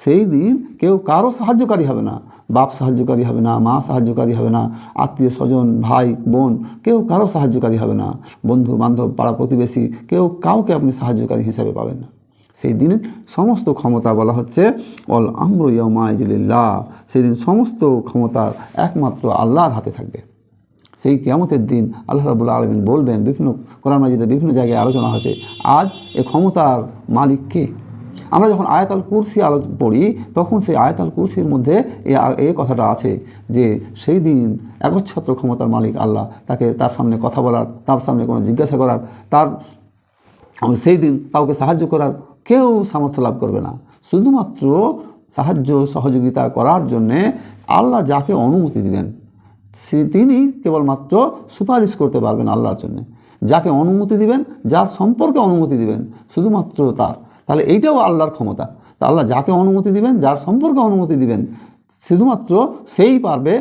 Speaker 1: সেই দিন কেউ কারো সাহায্যকারী হবে না। বাপ সাহায্যকারী হবে না, মা সাহায্যকারী হবে না, আত্মীয় স্বজন ভাই বোন কেউ কারো সাহায্যকারী হবে না, বন্ধু বান্ধব পাড়া প্রতিবেশী কেউ কাউকে আপনি সাহায্যকারী হিসাবে পাবেন না। সেই দিনের সমস্ত ক্ষমতা বলা হচ্ছে অল আমরু ইয়াউমাইযিন লিল্লাহ, সেই দিন সমস্ত ক্ষমতা একমাত্র আল্লাহর হাতে থাকবে। সেই কিয়ামতের দিন আল্লাহ রাব্বুল আলামিন বলবেন, বিভিন্ন কোরআন মাজিদে বিভিন্ন জায়গায় আলোচনা হচ্ছে আজ এই ক্ষমতার মালিক কে? আমরা যখন আয়াতুল কুরসি পড়ি, তখন সেই আয়াতুল কুরসির মধ্যে এই কথাটা আছে যে সেই দিন একচ্ছত্র ক্ষমতার মালিক আল্লাহ, তার সামনে কথা বলার, তার সামনে কোনো জিজ্ঞাসা করার, সেই দিন কাউকে সাহায্য করার কেউ সামর্থ্য লাভ করবে না। শুধুমাত্র সাহায্য সহযোগিতা করার জন্যে আল্লাহ যাকে অনুমতি দিবেন তিনি কেবলমাত্র সুপারিশ করতে পারবেন আল্লাহর জন্য। যাকে অনুমতি দিবেন, যার সম্পর্কে অনুমতি দিবেন, শুধুমাত্র তার। তাহলে এইটাও আল্লাহর ক্ষমতা। তা আল্লাহ যাকে অনুমতি দিবেন, যার সম্পর্কে অনুমতি দিবেন, শুধুমাত্র সেই পারবে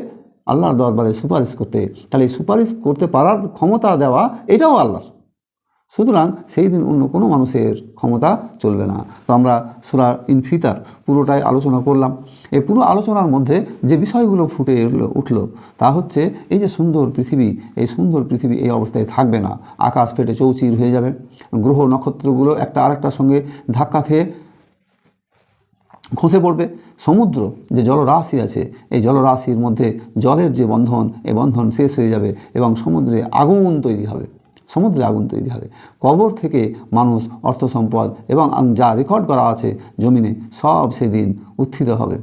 Speaker 1: আল্লাহর দরবারে সুপারিশ করতে। তাহলে এই সুপারিশ করতে পারার ক্ষমতা দেওয়া এটাও আল্লাহর। সুতরাং সেই দিন অন্য কোনো মানুষের ক্ষমতা চলবে না। তো আমরা সূরা ইনফিতার পুরোটাই আলোচনা করলাম। এই পুরো আলোচনার মধ্যে যে বিষয়গুলো ফুটে উঠল তা হচ্ছে এই যে সুন্দর পৃথিবী, এই সুন্দর পৃথিবী এই অবস্থায় থাকবে না। আকাশ ফেটে চৌচির হয়ে যাবে, গ্রহ নক্ষত্রগুলো একটা আরেকটার সঙ্গে ধাক্কা খেয়ে খসে পড়বে। সমুদ্র যে জলরাশি আছে, এই জলরাশির মধ্যে জলের যে বন্ধন, এই বন্ধন শেষ হয়ে যাবে এবং সমুদ্রে আগুন তৈরি হবে। কবর থেকে মানুষ অর্থ সম্পদ এবং যা রেকর্ড করা আছে জমিনে সব সেদিন উত্থিত হবে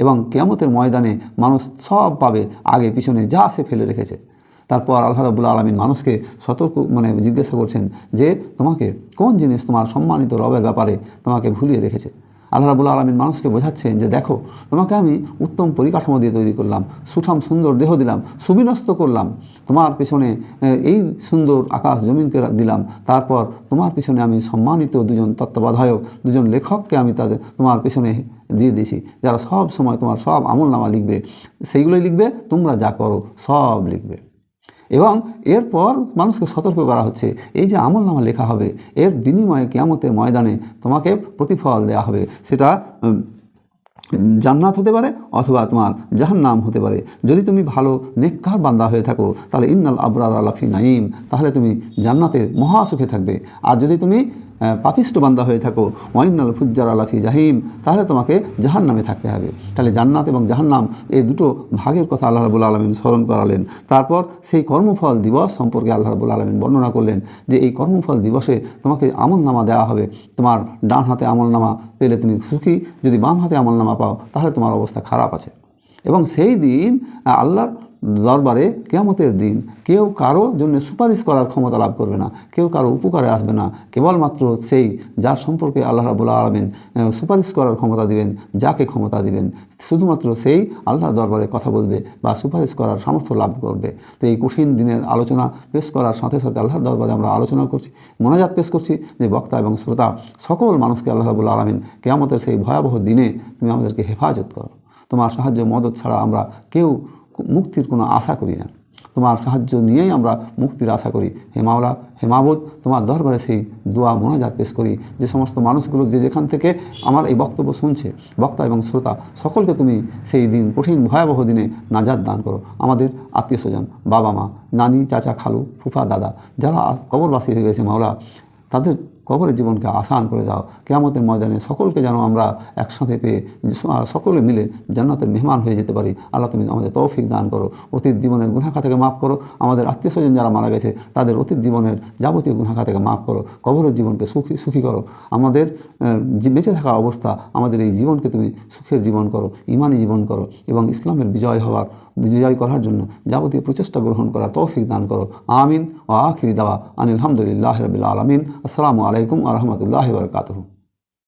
Speaker 1: এবং কিয়ামতের ময়দানে মানুষ সব পাবে, আগে পিছনে যা সে ফেলে রেখেছে। তারপর আল্লাহ রাব্বুল আলামিন মানুষকে জিজ্ঞাসা করছেন যে তোমাকে কোন জিনিস তোমার সম্মানিত রবের ব্যাপারে তোমাকে ভুলিয়ে রেখেছে। আল্লাহ রাব্বুল আলামিন মানুষকে বোঝাচ্ছেন যে দেখো, তোমাকে আমি উত্তম পরিকাঠামো দিয়ে তৈরি করলাম, সুঠাম সুন্দর দেহ দিলাম, সুবিন্যস্ত করলাম, তোমার পেছনে এই সুন্দর আকাশ জমিনকে দিলাম, তারপর তোমার পেছনে আমি সম্মানিত দুজন তত্ত্বাবধায়ক, দুজন লেখককে আমি তোমার পেছনে দিয়ে দিয়েছি, যারা সব সময় তোমার সব আমলনামা লিখবে, সেইগুলোই লিখবে, তোমরা যা করো সব লিখবে। এবং এরপর মানুষকে সতর্ক করা হচ্ছে, এই যে আমলনামা লেখা হবে, এর বিনিময়ে কিয়ামতের ময়দানে তোমাকে প্রতিফল দেওয়া হবে, সেটা জান্নাত হতে পারে অথবা তোমার জাহান্নাম হতে পারে। যদি তুমি ভালো নেককার বান্দা হয়ে থাকো তাহলে ইন্নাল আবরার লাফি নাঈম, তাহলে তুমি জান্নাতে মহাসুখে থাকবে। আর যদি তুমি পাপিষ্ট বান্দা হয়ে থাকো ওয়াইনাল ফুজ্জার লাফি জাহিম, তাহলে তোমাকে জাহান্নামে থাকতে হবে। তাহলে জান্নাত এবং জাহান্নাম এই দুটো ভাগের কথা আল্লাহ রাব্বুল আলামিন স্মরণ করালেন। তারপর সেই কর্মফল দিবস সম্পর্কে আল্লাহ রাব্বুল আলামিন বর্ণনা করলেন যে এই কর্মফল দিবসে তোমাকে আমলনামা দেওয়া হবে, তোমার ডান হাতে আমলনামা পেলে তুমি সুখী, যদি বাম হাতে আমলনামা পাও তাহলে তোমার অবস্থা খারাপ আছে। এবং সেই দিন আল্লাহর দরবারে কিয়ামতের দিন কেউ কারো জন্য সুপারিশ করার ক্ষমতা লাভ করবে না, কেউ কারো উপকারে আসবে না, কেবলমাত্র সেই যার সম্পর্কে আল্লাহ রাব্বুল আলামিন সুপারিশ করার ক্ষমতা দিবেন, যাকে ক্ষমতা দিবেন শুধুমাত্র সেই আল্লাহর দরবারে কথা বলবে বা সুপারিশ করার সামর্থ্য লাভ করবে। তো এই কঠিন দিনের আলোচনা পেশ করার সাথে সাথে আল্লাহর দরবারে আমরা আলোচনা করছি, মোনাজাত পেশ করছি যে বক্তা এবং শ্রোতা সকল মানুষকে আল্লাহ রাব্বুল আলামিন কিয়ামতের সেই ভয়াবহ দিনে তুমি আমাদেরকে হেফাজত করো। তোমার সাহায্য মদত ছাড়া আমরা কেউ মুক্তির কোনো আশা করি না, তোমার সাহায্য নিয়েই আমরা মুক্তির আশা করি। হে মাওলা, হে মাবুদ, তোমার দরবারে সেই দোয়া মোনাজাত পেশ করি যে সমস্ত মানুষগুলো যে যেখান থেকে আমার এই বক্তব্য শুনছে, বক্তা এবং শ্রোতা সকলকে তুমি সেই দিন কঠিন ভয়াবহ দিনে নাজাত দান করো। আমাদের আত্মীয় স্বজন, বাবা মা, নানি, চাচা, খালু, ফুফা, দাদা যারা কবরবাসী হয়ে গেছে মাওলা, তাদের কবরের জীবনকে আসান করে দাও। কিয়ামতের ময়দানে সকলকে যেন আমরা একসাথে পেয়ে সকলে মিলে জান্নাতের মেহমান হয়ে যেতে পারি। আল্লাহ তুমি আমাদের তৌফিক দান করো। অতীত জীবনের গুনাহা থেকে মাফ করো। আমাদের আত্মীয় স্বজন যারা মারা গেছে তাদের অতীত জীবনের যাবতীয় গুনাহা থেকে মাফ করো। কবরের জীবনকে সুখী করো। আমাদের বেঁচে থাকা অবস্থা আমাদের এই জীবনকে তুমি সুখের জীবন করো, ঈমানি জীবন করো এবং ইসলামের বিজয় করার জন্য যাবতীয় প্রচেষ্টা গ্রহণ করার তৌফিক দান করো। আমিন। ও আখিরি দাওয়া আনিল হামদুলিল্লাহি রাব্বিল আলামিন। আসসালামু আলাইকুম ওয়া রাহমাতুল্লাহি ওয়া বারাকাতুহু।